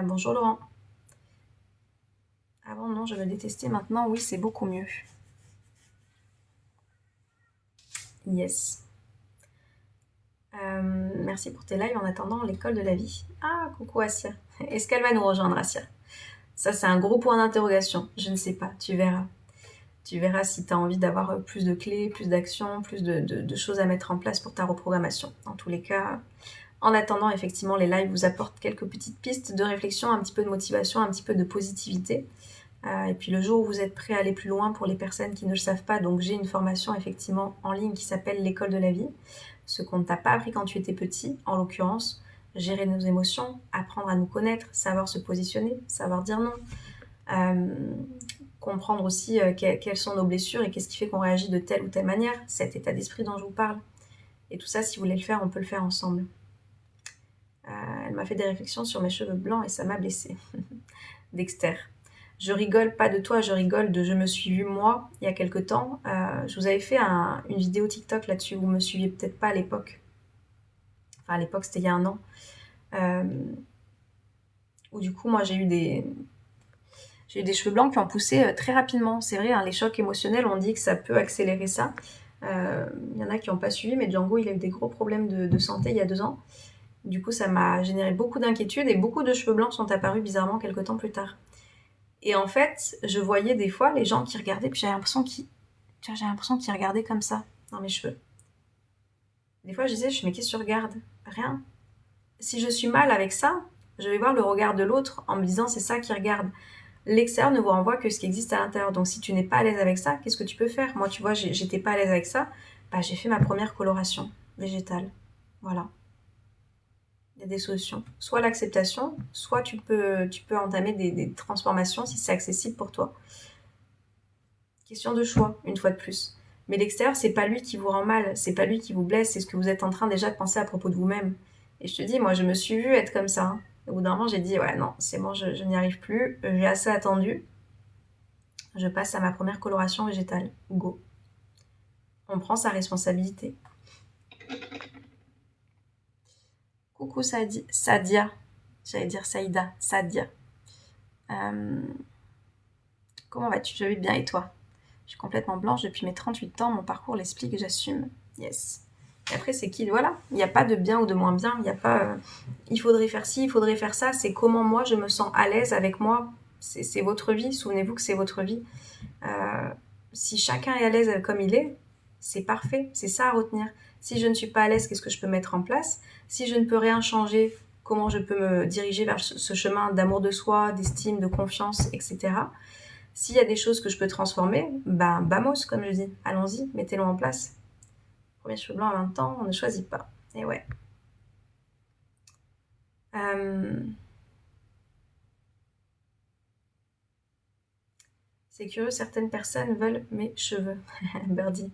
Bonjour Laurent. Avant, non, je me détestais. Maintenant, oui, c'est beaucoup mieux. Yes. Merci pour tes lives en attendant l'école de la vie. Ah, coucou Asia. Est-ce qu'elle va nous rejoindre, Asia? Ça, c'est un gros point d'interrogation. Je ne sais pas, tu verras. Tu verras si tu as envie d'avoir plus de clés, plus d'actions, plus de choses à mettre en place pour ta reprogrammation. En tous les cas, en attendant, effectivement, les lives vous apportent quelques petites pistes de réflexion, un petit peu de motivation, un petit peu de positivité. Et puis le jour où vous êtes prêt à aller plus loin, pour les personnes qui ne le savent pas, donc j'ai une formation effectivement en ligne qui s'appelle l'école de la vie. Ce qu'on ne t'a pas appris quand tu étais petit, en l'occurrence, gérer nos émotions, apprendre à nous connaître, savoir se positionner, savoir dire non. Comprendre aussi quelles sont nos blessures et qu'est-ce qui fait qu'on réagit de telle ou telle manière, cet état d'esprit dont je vous parle. Et tout ça, si vous voulez le faire, on peut le faire ensemble. Elle m'a fait des réflexions sur mes cheveux blancs et ça m'a blessée. Dexter. Je rigole pas de toi, je rigole de je me suis vue moi il y a quelque temps. Je vous avais fait une vidéo TikTok là-dessus, vous me suiviez peut-être pas à l'époque. Enfin à l'époque c'était il y a un an. Où du coup moi j'ai eu des cheveux blancs qui ont poussé très rapidement. C'est vrai, hein, les chocs émotionnels, on dit que ça peut accélérer ça. Il y en a qui n'ont pas suivi, mais Django il a eu des gros problèmes de santé il y a 2 ans. Du coup ça m'a généré beaucoup d'inquiétudes et beaucoup de cheveux blancs sont apparus bizarrement quelques temps plus tard. Et en fait, je voyais des fois les gens qui regardaient, puis j'avais l'impression qu'ils regardaient comme ça, dans mes cheveux. Des fois, je disais, mais qu'est-ce que tu regardes? Rien. Si je suis mal avec ça, je vais voir le regard de l'autre en me disant, c'est ça qui regarde. L'extérieur ne vous renvoie que ce qui existe à l'intérieur. Donc si tu n'es pas à l'aise avec ça, qu'est-ce que tu peux faire? Moi, tu vois, j'étais pas à l'aise avec ça. Bah, j'ai fait ma première coloration végétale. Voilà. Il y a des solutions. Soit l'acceptation, soit tu peux entamer des transformations si c'est accessible pour toi. Question de choix, une fois de plus. Mais l'extérieur, c'est pas lui qui vous rend mal, c'est pas lui qui vous blesse, c'est ce que vous êtes en train déjà de penser à propos de vous-même. Et je te dis, moi, je me suis vue être comme ça. Hein. Au bout d'un moment, j'ai dit, ouais, non, c'est bon, je n'y arrive plus, j'ai assez attendu. Je passe à ma première coloration végétale. Go. On prend sa responsabilité. Coucou Sadia. J'allais dire Saïda. Sadia. Comment vas-tu? Je vais bien et toi? Je suis complètement blanche depuis mes 38 ans. Mon parcours l'explique et j'assume. Yes. Et après, c'est qui? Voilà. Il n'y a pas de bien ou de moins bien. Il n'y a pas... il faudrait faire ci, il faudrait faire ça. C'est comment moi, je me sens à l'aise avec moi. C'est votre vie. Souvenez-vous que c'est votre vie. Si chacun est à l'aise comme il est, c'est parfait. C'est ça à retenir. Si je ne suis pas à l'aise, qu'est-ce que je peux mettre en place? Si je ne peux rien changer, comment je peux me diriger vers ce chemin d'amour de soi, d'estime, de confiance, etc. S'il y a des choses que je peux transformer, ben, vamos, comme je dis. Allons-y, mettez-le en place. Premier cheveux blanc à 20 ans, on ne choisit pas. Et ouais. C'est curieux, certaines personnes veulent mes cheveux. Birdie.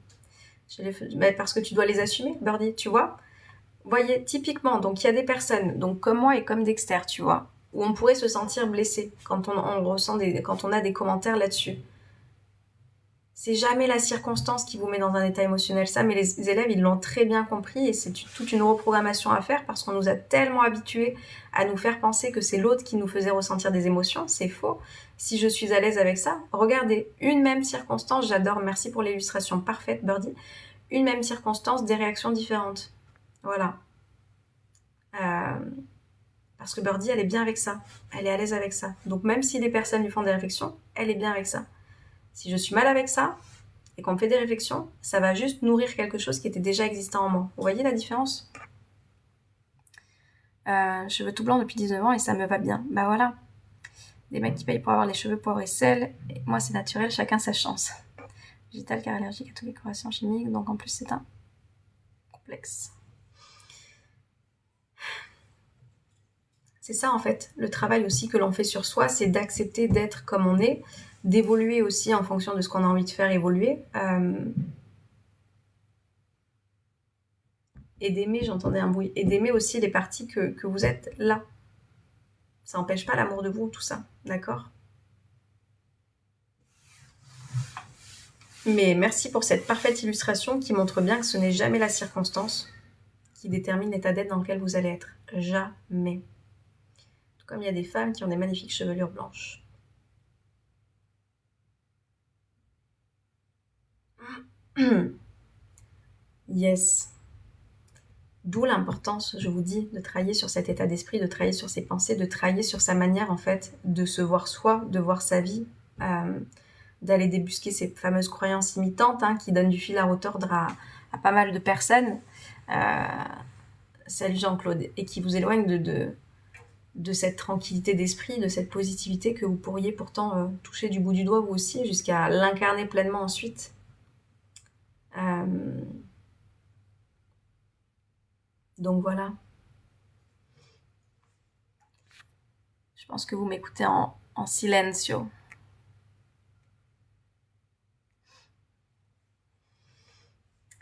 Mais parce que tu dois les assumer, Birdie, tu vois. Voyez, typiquement, donc il y a des personnes, donc comme moi et comme Dexter, tu vois, où on pourrait se sentir blessé quand on ressent quand on a des commentaires là-dessus. C'est jamais la circonstance qui vous met dans un état émotionnel. Ça, mais les élèves, ils l'ont très bien compris et c'est toute une reprogrammation à faire parce qu'on nous a tellement habitués à nous faire penser que c'est l'autre qui nous faisait ressentir des émotions. C'est faux. Si je suis à l'aise avec ça, regardez, une même circonstance, j'adore, merci pour l'illustration parfaite, Birdie, une même circonstance, des réactions différentes. Voilà. Parce que Birdie, elle est bien avec ça. Elle est à l'aise avec ça. Donc même si les personnes lui font des réflexions, elle est bien avec ça. Si je suis mal avec ça, et qu'on me fait des réflexions, ça va juste nourrir quelque chose qui était déjà existant en moi. Vous voyez la différence? Cheveux tout blancs depuis 19 ans et ça me va bien. Bah voilà. Des mecs qui payent pour avoir les cheveux poivre et sel. Et moi, c'est naturel, chacun sa chance. Végétal car allergique à toutes les corrections chimiques, donc en plus, c'est un complexe. C'est ça, en fait, le travail aussi que l'on fait sur soi, c'est d'accepter d'être comme on est, d'évoluer aussi en fonction de ce qu'on a envie de faire évoluer. Et d'aimer, j'entendais un bruit, et d'aimer aussi les parties que vous êtes là. Ça n'empêche pas l'amour de vous, tout ça, d'accord? Mais merci pour cette parfaite illustration qui montre bien que ce n'est jamais la circonstance qui détermine l'état d'être dans lequel vous allez être. Jamais. Tout comme il y a des femmes qui ont des magnifiques chevelures blanches. Yes. D'où l'importance, je vous dis, de travailler sur cet état d'esprit, de travailler sur ses pensées, de travailler sur sa manière, en fait, de se voir soi, de voir sa vie, d'aller débusquer ces fameuses croyances imitantes qui donnent du fil à retordre à pas mal de personnes. Salut Jean-Claude. Et qui vous éloignent de cette tranquillité d'esprit, de cette positivité que vous pourriez pourtant toucher du bout du doigt vous aussi, jusqu'à l'incarner pleinement ensuite. Donc voilà. Je pense que vous m'écoutez en silencio.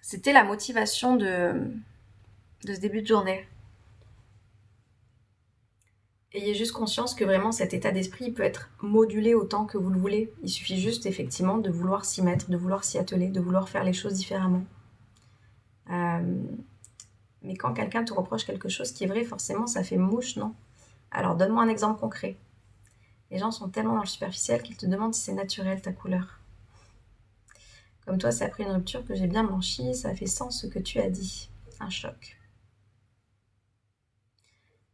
C'était la motivation de ce début de journée. Ayez juste conscience que vraiment cet état d'esprit peut être modulé autant que vous le voulez. Il suffit juste effectivement de vouloir s'y mettre, de vouloir s'y atteler, de vouloir faire les choses différemment. Mais quand quelqu'un te reproche quelque chose qui est vrai, forcément ça fait mouche, non? Alors donne-moi un exemple concret. Les gens sont tellement dans le superficiel qu'ils te demandent si c'est naturel ta couleur. Comme toi, c'est après une rupture que j'ai bien blanchi, ça fait sens ce que tu as dit. Un choc.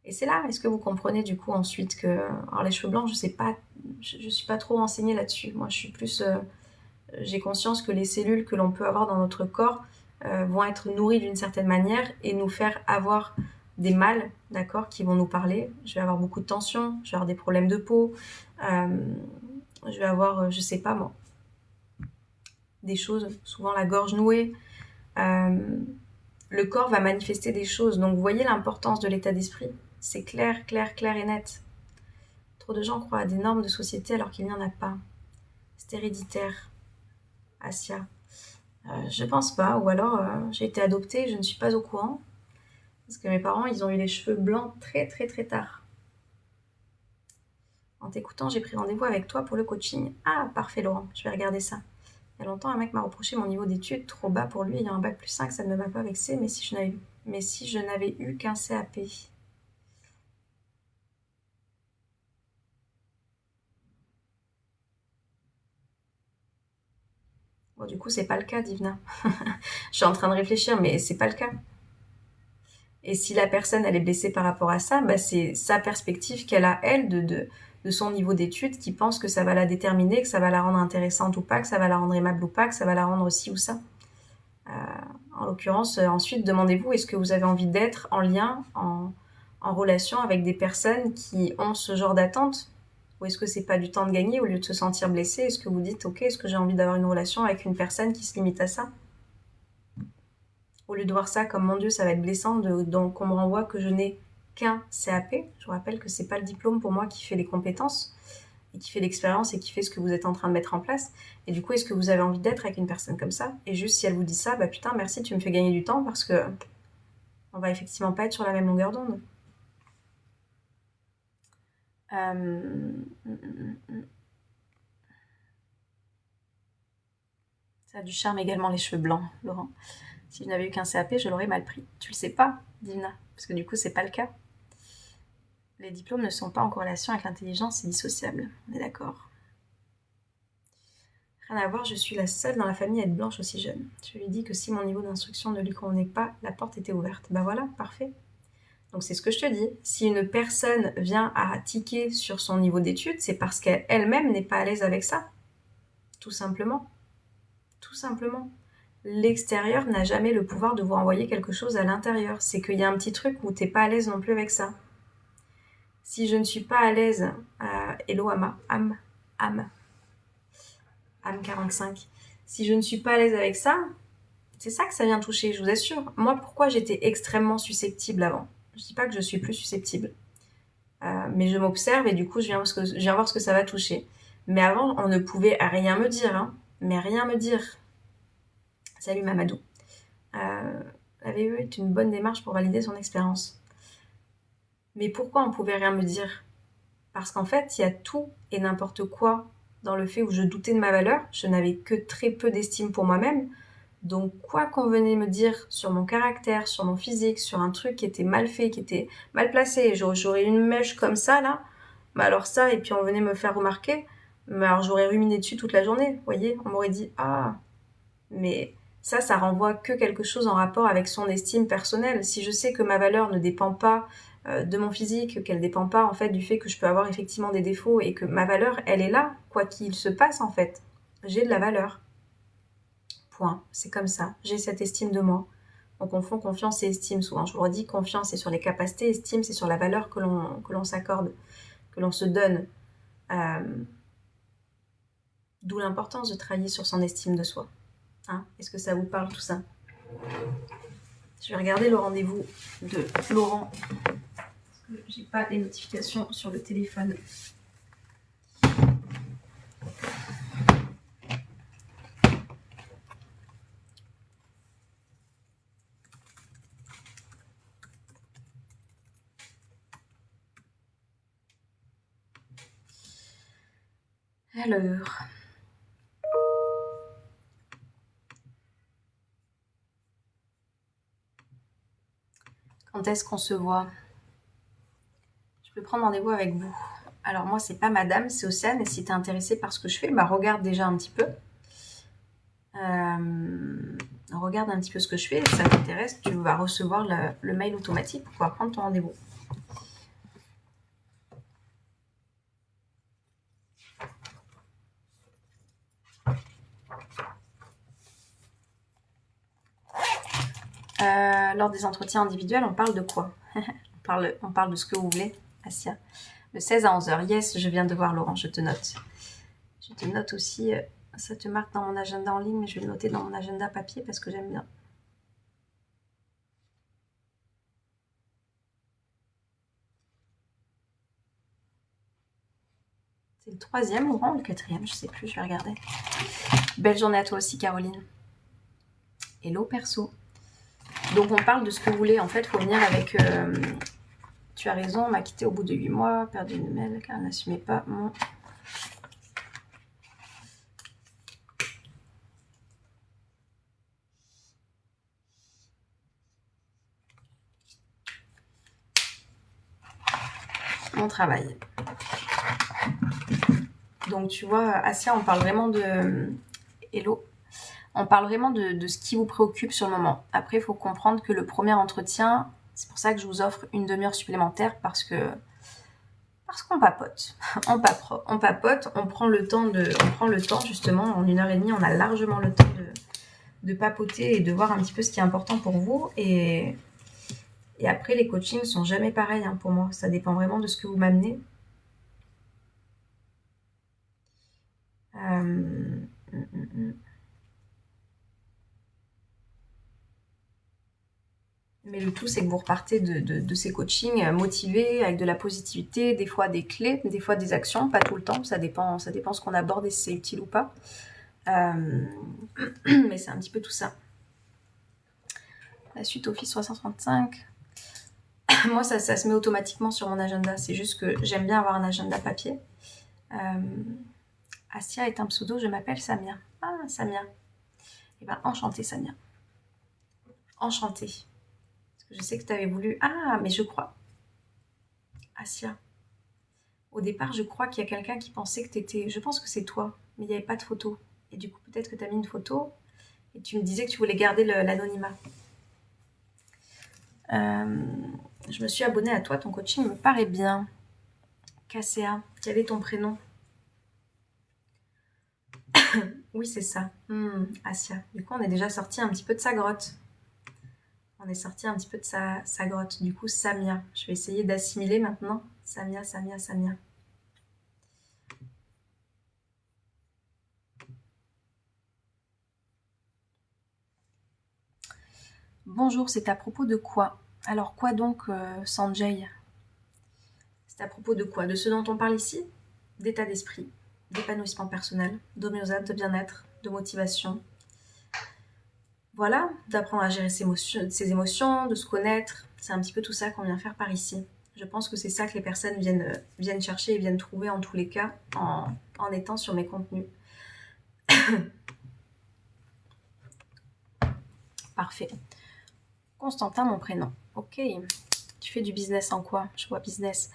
Et c'est là, est-ce que vous comprenez du coup ensuite que... Alors les cheveux blancs, je sais pas, je suis pas trop renseignée là-dessus. Moi, je suis plus... j'ai conscience que les cellules que l'on peut avoir dans notre corps vont être nourries d'une certaine manière et nous faire avoir des mâles, d'accord, qui vont nous parler. Je vais avoir beaucoup de tension, je vais avoir des problèmes de peau, je vais avoir, je sais pas moi, des choses, souvent la gorge nouée. Le corps va manifester des choses. Donc vous voyez l'importance de l'état d'esprit. C'est clair, clair, clair et net. Trop de gens croient à des normes de société alors qu'il n'y en a pas. C'est héréditaire. Asia. Je pense pas, ou alors j'ai été adoptée, je ne suis pas au courant. Parce que mes parents, ils ont eu les cheveux blancs très très très tard. En t'écoutant, j'ai pris rendez-vous avec toi pour le coaching. Ah, parfait Laurent, je vais regarder ça. Il y a longtemps, un mec m'a reproché mon niveau d'études trop bas pour lui, ayant un bac plus 5, ça ne m'a pas vexé, mais si je n'avais eu qu'un CAP. Bon, du coup, c'est pas le cas, Divna. Je suis en train de réfléchir, mais c'est pas le cas. Et si la personne, elle est blessée par rapport à ça, bah, c'est sa perspective qu'elle a, elle, de son niveau d'études, qui pense que ça va la déterminer, que ça va la rendre intéressante ou pas, que ça va la rendre aimable ou pas, que ça va la rendre ci ou ça. En l'occurrence, ensuite, demandez-vous, est-ce que vous avez envie d'être en lien, en relation avec des personnes qui ont ce genre d'attente? Ou est-ce que c'est pas du temps de gagner au lieu de se sentir blessé? Est-ce que vous dites, ok, est-ce que j'ai envie d'avoir une relation avec une personne qui se limite à ça? Au lieu de voir ça comme mon Dieu, ça va être blessant, donc qu'on me renvoie que je n'ai qu'un CAP. Je vous rappelle que c'est pas le diplôme pour moi qui fait les compétences et qui fait l'expérience et qui fait ce que vous êtes en train de mettre en place. Et du coup, est-ce que vous avez envie d'être avec une personne comme ça? Et juste si elle vous dit ça, bah putain, merci, tu me fais gagner du temps parce que on va effectivement pas être sur la même longueur d'onde. Ça a du charme également les cheveux blancs, Laurent. Si je n'avais eu qu'un CAP, je l'aurais mal pris. Tu le sais pas, Divna, parce que du coup, c'est pas le cas. Les diplômes ne sont pas en corrélation avec l'intelligence, c'est dissociable. On est d'accord. Rien à voir, je suis la seule dans la famille à être blanche aussi jeune. Je lui dis que si mon niveau d'instruction ne lui convenait pas, la porte était ouverte. Bah voilà, parfait. Donc c'est ce que je te dis. Si une personne vient à tiquer sur son niveau d'études, c'est parce qu'elle-même n'est pas à l'aise avec ça. Tout simplement. Tout simplement. L'extérieur n'a jamais le pouvoir de vous envoyer quelque chose à l'intérieur. C'est qu'il y a un petit truc où t'es pas à l'aise non plus avec ça. Si je ne suis pas à l'aise, hello Am 45, si je ne suis pas à l'aise avec ça, c'est ça que ça vient toucher, je vous assure. Moi, pourquoi j'étais extrêmement susceptible avant? Je dis pas que je suis plus susceptible, mais je m'observe et du coup, je viens voir ce que ça va toucher. Mais avant, on ne pouvait rien me dire, hein, mais rien me dire. Salut Mamadou. La VE est une bonne démarche pour valider son expérience. Mais pourquoi on pouvait rien me dire? Parce qu'en fait, il y a tout et n'importe quoi dans le fait où je doutais de ma valeur. Je n'avais que très peu d'estime pour moi-même. Donc, quoi qu'on venait me dire sur mon caractère, sur mon physique, sur un truc qui était mal fait, qui était mal placé, j'aurais une mèche comme ça, là, mais alors ça, et puis on venait me faire remarquer, mais alors j'aurais ruminé dessus toute la journée, vous voyez, on m'aurait dit, ah, mais ça renvoie que quelque chose en rapport avec son estime personnelle. Si je sais que ma valeur ne dépend pas de mon physique, qu'elle dépend pas en fait du fait que je peux avoir effectivement des défauts et que ma valeur, elle est là, quoi qu'il se passe en fait. J'ai de la valeur. Point. C'est comme ça. J'ai cette estime de moi. On confond confiance et estime souvent. Je vous le redis, confiance c'est sur les capacités, estime c'est sur la valeur que l'on s'accorde, que l'on se donne. D'où l'importance de travailler sur son estime de soi. Hein, est-ce que ça vous parle tout ça? Je vais regarder le rendez-vous de Laurent. Parce que j'ai pas les notifications sur le téléphone. Alors, quand est-ce qu'on se voit? Je peux prendre rendez-vous avec vous. Alors moi, c'est pas madame, c'est Océane. Et si tu es intéressée par ce que je fais, bah regarde déjà un petit peu. Regarde un petit peu ce que je fais. Si ça t'intéresse, tu vas recevoir le mail automatique pour pouvoir prendre ton rendez-vous. Lors des entretiens individuels, on parle de quoi? on parle de ce que vous voulez, Asia. Le 16 à 11h. Yes, je viens de voir Laurent, je te note. Je te note aussi, ça te marque dans mon agenda en ligne, mais je vais le noter dans mon agenda papier parce que j'aime bien. C'est le 3e Laurent ou le 4e? Je sais plus, je vais regarder. Belle journée à toi aussi, Caroline. Hello, perso. Donc, on parle de ce que vous voulez. En fait, il faut venir avec... tu as raison, on m'a quitté au bout de 8 mois, perdu une mail car elle n'assumait pas mon... mon travail. Donc, tu vois, Asia, on parle vraiment de... Hello. On parle vraiment de ce qui vous préoccupe sur le moment. Après, il faut comprendre que le premier entretien, c'est pour ça que je vous offre une demi-heure supplémentaire parce qu'on papote. On papote, on prend le temps justement, en 1h30, on a largement le temps de papoter et de voir un petit peu ce qui est important pour vous. Et après, les coachings sont jamais pareils hein, pour moi. Ça dépend vraiment de ce que vous m'amenez. Mais le tout, c'est que vous repartez de ces coachings motivés, avec de la positivité, des fois des clés, des fois des actions, pas tout le temps, ça dépend ce qu'on aborde et si c'est utile ou pas. Mais c'est un petit peu tout ça. La suite Office 335. Moi, ça se met automatiquement sur mon agenda. C'est juste que j'aime bien avoir un agenda papier. Asia est un pseudo, je m'appelle Samia. Ah, Samia. Eh ben, enchantée, Samia. Enchantée. Parce que je sais que tu avais voulu... Ah, mais je crois... Asia. Au départ, je crois qu'il y a quelqu'un qui pensait que tu étais... Je pense que c'est toi, mais il n'y avait pas de photo. Et du coup, peut-être que tu as mis une photo et tu me disais que tu voulais garder l'anonymat. Je me suis abonnée à toi, ton coaching me paraît bien. Casséa, quel est ton prénom? Oui, c'est ça. Asia. Du coup, on est déjà sorti un petit peu de sa grotte. On est sorti un petit peu de sa grotte. Du coup, Samia. Je vais essayer d'assimiler maintenant. Samia, Samia, Samia. Bonjour, c'est à propos de quoi? Alors, quoi donc, Sanjay? C'est à propos de quoi? De ce dont on parle ici? D'état d'esprit, d'épanouissement personnel, d'homéostase, de bien-être, de motivation. Voilà, d'apprendre à gérer ses émotions, de se connaître. C'est un petit peu tout ça qu'on vient faire par ici. Je pense que c'est ça que les personnes viennent chercher et viennent trouver en tous les cas en étant sur mes contenus. Parfait. Constantin, mon prénom. Ok. Tu fais du business en quoi? Je vois business.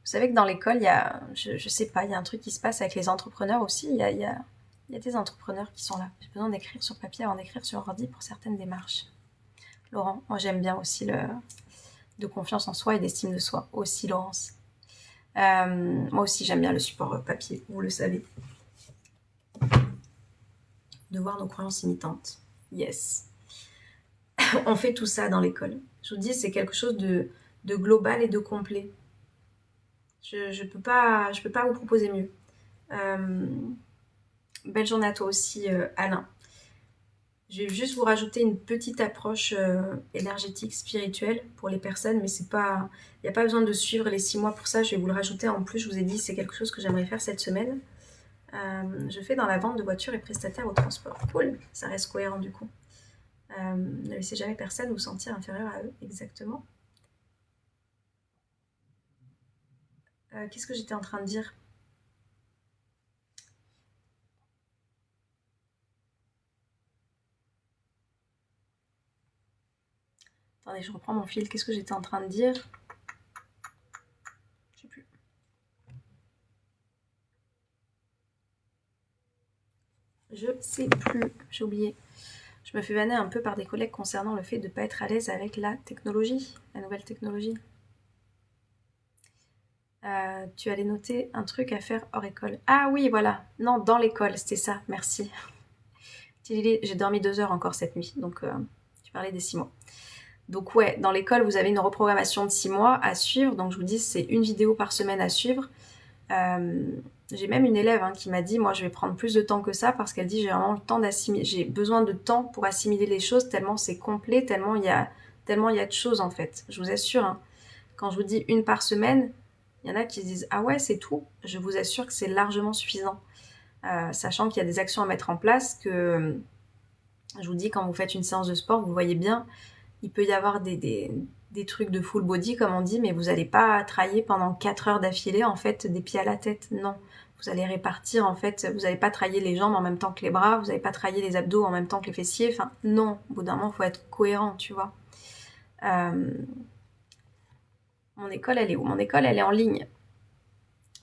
Vous savez que dans l'école, il y a, je sais pas, il y a un truc qui se passe avec les entrepreneurs aussi. Il y a des entrepreneurs qui sont là. J'ai besoin d'écrire sur papier avant d'écrire sur ordi pour certaines démarches. Laurent, moi j'aime bien aussi de confiance en soi et d'estime de soi. Aussi, Laurence. Moi aussi j'aime bien le support papier, vous le savez. De voir nos croyances imitantes. Yes. on fait tout ça dans l'école. Je vous dis, c'est quelque chose de global et de complet. Je peux pas vous proposer mieux. Belle journée à toi aussi, Alain. Je vais juste vous rajouter une petite approche énergétique, spirituelle pour les personnes, mais c'est pas, il n'y a pas besoin de suivre les 6 mois pour ça. Je vais vous le rajouter en plus. Je vous ai dit, c'est quelque chose que j'aimerais faire cette semaine. Je fais dans la vente de voitures et prestataires au transport. Cool, ça reste cohérent du coup. Ne laissez jamais personne vous sentir inférieur à eux, exactement. Qu'est-ce que j'étais en train de dire? Attendez, je reprends mon fil. Qu'est-ce que j'étais en train de dire? Je sais plus. Je sais plus. J'ai oublié. Je me fais vanner un peu par des collègues concernant le fait de ne pas être à l'aise avec la technologie, la nouvelle technologie. Tu allais noter un truc à faire hors école. Ah oui, voilà. Non, dans l'école, c'était ça. Merci. J'ai dormi 2 heures encore cette nuit, donc tu parlais des 6 mois. Donc ouais, dans l'école, vous avez une reprogrammation de 6 mois à suivre. Donc je vous dis, c'est une vidéo par semaine à suivre. J'ai même une élève qui m'a dit, moi je vais prendre plus de temps que ça parce qu'elle dit j'ai vraiment le temps d'assimiler, j'ai besoin de temps pour assimiler les choses tellement c'est complet, tellement il y a de choses en fait. Je vous assure, quand je vous dis une par semaine, il y en a qui se disent ah ouais c'est tout. Je vous assure que c'est largement suffisant, sachant qu'il y a des actions à mettre en place que je vous dis quand vous faites une séance de sport, vous voyez bien, il peut y avoir des trucs de full body comme on dit, mais vous n'allez pas travailler pendant 4 heures d'affilée en fait des pieds à la tête, non. Vous allez répartir en fait, vous n'allez pas travailler les jambes en même temps que les bras, vous n'allez pas travailler les abdos en même temps que les fessiers, enfin non, au bout d'un moment il faut être cohérent, tu vois. Mon école elle est où? Mon école elle est en ligne.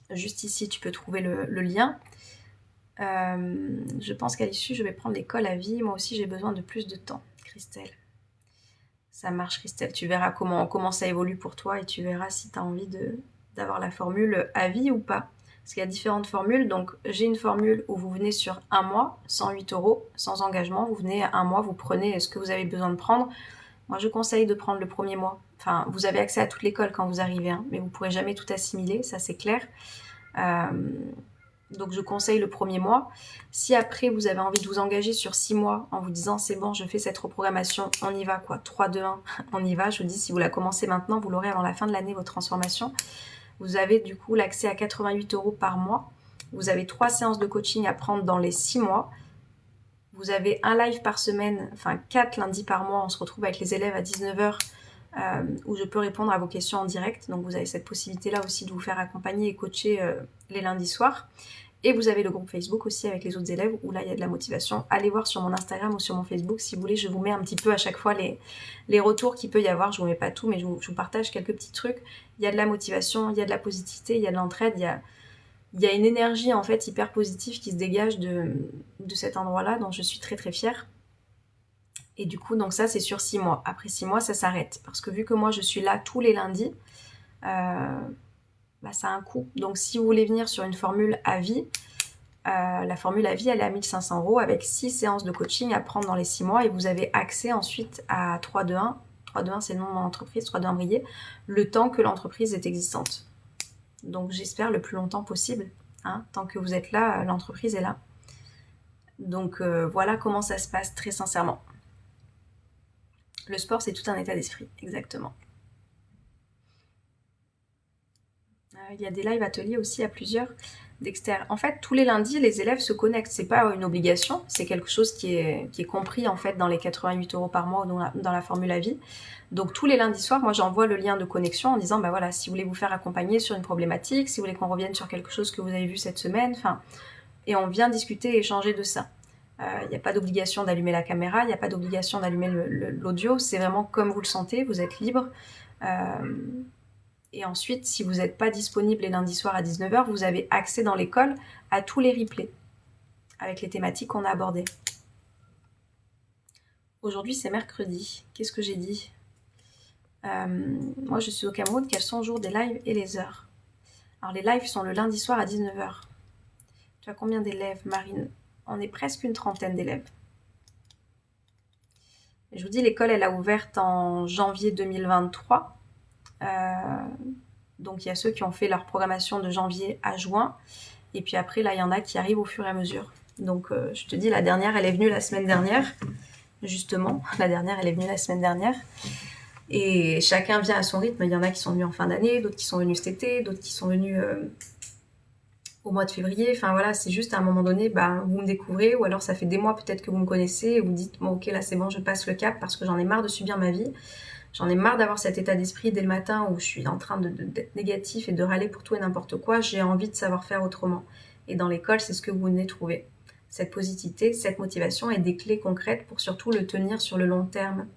Juste ici tu peux trouver le lien. Je pense qu'à l'issue je vais prendre l'école à vie, moi aussi j'ai besoin de plus de temps, Christelle. Ça marche Christelle, tu verras comment ça évolue pour toi et tu verras si tu as envie d'avoir la formule à vie ou pas. Parce qu'il y a différentes formules, donc j'ai une formule où vous venez sur 1 mois, 108 €, sans engagement, vous venez à 1 mois, vous prenez ce que vous avez besoin de prendre. Moi je conseille de prendre le premier mois, enfin vous avez accès à toute l'école quand vous arrivez, mais vous ne pourrez jamais tout assimiler, ça c'est clair. Donc je conseille le premier mois. Si après vous avez envie de vous engager sur 6 mois en vous disant c'est bon, je fais cette reprogrammation, on y va quoi, 3, 2, 1, on y va. Je vous dis si vous la commencez maintenant, vous l'aurez avant la fin de l'année, votre transformation. Vous avez du coup l'accès à 88 € par mois. Vous avez 3 séances de coaching à prendre dans les 6 mois. Vous avez un live par semaine, enfin 4 lundis par mois. On se retrouve avec les élèves à 19 h où je peux répondre à vos questions en direct. Donc vous avez cette possibilité-là aussi de vous faire accompagner et coacher les lundis soirs. Et vous avez le groupe Facebook aussi avec les autres élèves où là il y a de la motivation. Allez voir sur mon Instagram ou sur mon Facebook si vous voulez. Je vous mets un petit peu à chaque fois les retours qu'il peut y avoir. Je vous mets pas tout mais je vous partage quelques petits trucs. Il y a de la motivation, il y a de la positivité, il y a de l'entraide, il y a une énergie en fait hyper positive qui se dégage de cet endroit-là dont je suis très très fière. Et du coup, donc ça, c'est sur 6 mois. Après 6 mois, ça s'arrête. Parce que vu que moi, je suis là tous les lundis, ça a un coût. Donc, si vous voulez venir sur une formule à vie, la formule à vie, elle est à 1 500 € avec 6 séances de coaching à prendre dans les 6 mois. Et vous avez accès ensuite à 3-2-1. 3-2-1, c'est le nom de mon entreprise, 3-2-1 briller, le temps que l'entreprise est existante. Donc, j'espère le plus longtemps possible. Tant que vous êtes là, l'entreprise est là. Donc, voilà comment ça se passe très sincèrement. Le sport, c'est tout un état d'esprit, exactement. Il y a des live ateliers aussi à plusieurs d'extérieur. En fait, tous les lundis, les élèves se connectent. C'est pas une obligation, c'est quelque chose qui est compris en fait dans les 88 € par mois dans la formule à vie. Donc tous les lundis soirs, moi j'envoie le lien de connexion en disant voilà, si vous voulez vous faire accompagner sur une problématique, si vous voulez qu'on revienne sur quelque chose que vous avez vu cette semaine, et on vient discuter et échanger de ça. Il n'y a pas d'obligation d'allumer la caméra, il n'y a pas d'obligation d'allumer l'audio, c'est vraiment comme vous le sentez, vous êtes libre. Et ensuite, si vous n'êtes pas disponible les lundis soirs à 19 h, vous avez accès dans l'école à tous les replays avec les thématiques qu'on a abordées. Aujourd'hui, c'est mercredi. Qu'est-ce que j'ai dit? Moi, je suis au Cameroun. Quels sont les jours des lives et les heures? Alors, les lives sont le lundi soir à 19 h. Tu as combien d'élèves, Marine? On est presque une trentaine d'élèves. Je vous dis, l'école, elle a ouvert en janvier 2023. Donc il y a ceux qui ont fait leur programmation de janvier à juin. Et puis après, là, il y en a qui arrivent au fur et à mesure. Donc je te dis, la dernière, elle est venue la semaine dernière. Justement, la dernière, elle est venue la semaine dernière. Et chacun vient à son rythme. Il y en a qui sont venus en fin d'année, d'autres qui sont venus cet été, d'autres qui sont venus au mois de février. Enfin voilà, c'est juste à un moment donné, vous me découvrez, ou alors ça fait des mois peut-être que vous me connaissez, et vous dites, bon ok, là c'est bon, je passe le cap parce que j'en ai marre de subir ma vie. J'en ai marre d'avoir cet état d'esprit dès le matin où je suis en train d'être négatif et de râler pour tout et n'importe quoi. J'ai envie de savoir faire autrement. Et dans l'école, c'est ce que vous venez de trouver. Cette positivité, cette motivation et des clés concrètes pour surtout le tenir sur le long terme.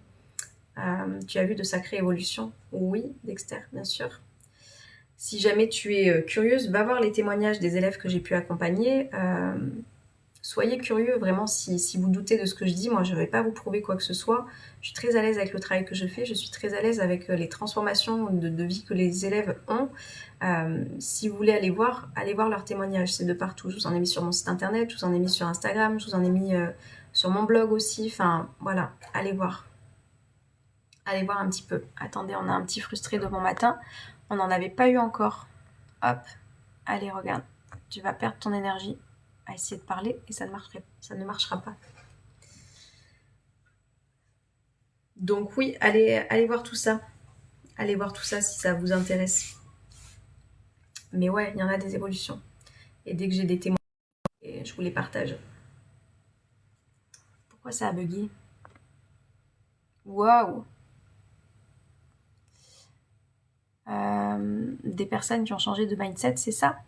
Tu as vu de sacrées évolutions? Oui, Dexter, bien sûr. Si jamais tu es curieuse, va voir les témoignages des élèves que j'ai pu accompagner. Soyez curieux, vraiment, si vous doutez de ce que je dis, moi je ne vais pas vous prouver quoi que ce soit. Je suis très à l'aise avec le travail que je fais, je suis très à l'aise avec les transformations de vie que les élèves ont. Si vous voulez aller voir leurs témoignages, c'est de partout. Je vous en ai mis sur mon site internet, je vous en ai mis sur Instagram, je vous en ai mis sur mon blog aussi. Enfin, voilà, allez voir. Allez voir un petit peu. Attendez, on a un petit frustré de bon matin. On n'en avait pas eu encore. Hop, allez, regarde. Tu vas perdre ton énergie à essayer de parler et ça ne marchera pas. Donc oui, allez voir tout ça. Allez voir tout ça si ça vous intéresse. Mais ouais, il y en a des évolutions. Et dès que j'ai des témoins, je vous les partage. Pourquoi ça a bugué? Waouh! Des personnes qui ont changé de mindset, c'est ça?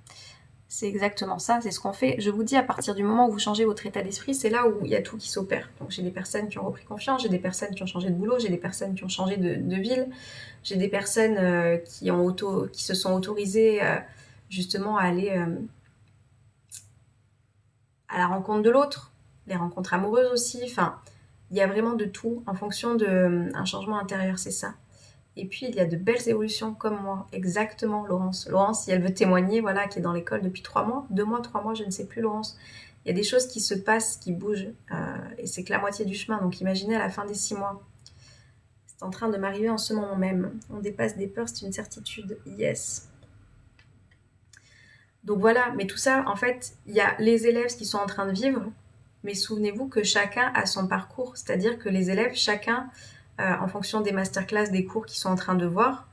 C'est exactement ça, c'est ce qu'on fait. Je vous dis, à partir du moment où vous changez votre état d'esprit, c'est là où il y a tout qui s'opère. Donc j'ai des personnes qui ont repris confiance, j'ai des personnes qui ont changé de boulot, j'ai des personnes qui ont changé de ville, j'ai des personnes qui se sont autorisées justement à aller à la rencontre de l'autre, les rencontres amoureuses aussi. Enfin, il y a vraiment de tout en fonction d'un changement intérieur, c'est ça. Et puis, il y a de belles évolutions comme moi. Exactement, Laurence. Laurence, si elle veut témoigner, voilà, qui est dans l'école depuis 3 mois, 2 mois, 3 mois, je ne sais plus, Laurence. Il y a des choses qui se passent, qui bougent. Et c'est que la moitié du chemin. Donc, imaginez à la fin des 6 mois. C'est en train de m'arriver en ce moment même. On dépasse des peurs, c'est une certitude. Yes. Donc voilà, mais tout ça, en fait, il y a les élèves qui sont en train de vivre. Mais souvenez-vous que chacun a son parcours. C'est-à-dire que les élèves, chacun en fonction des masterclass, des cours qu'ils sont en train de voir,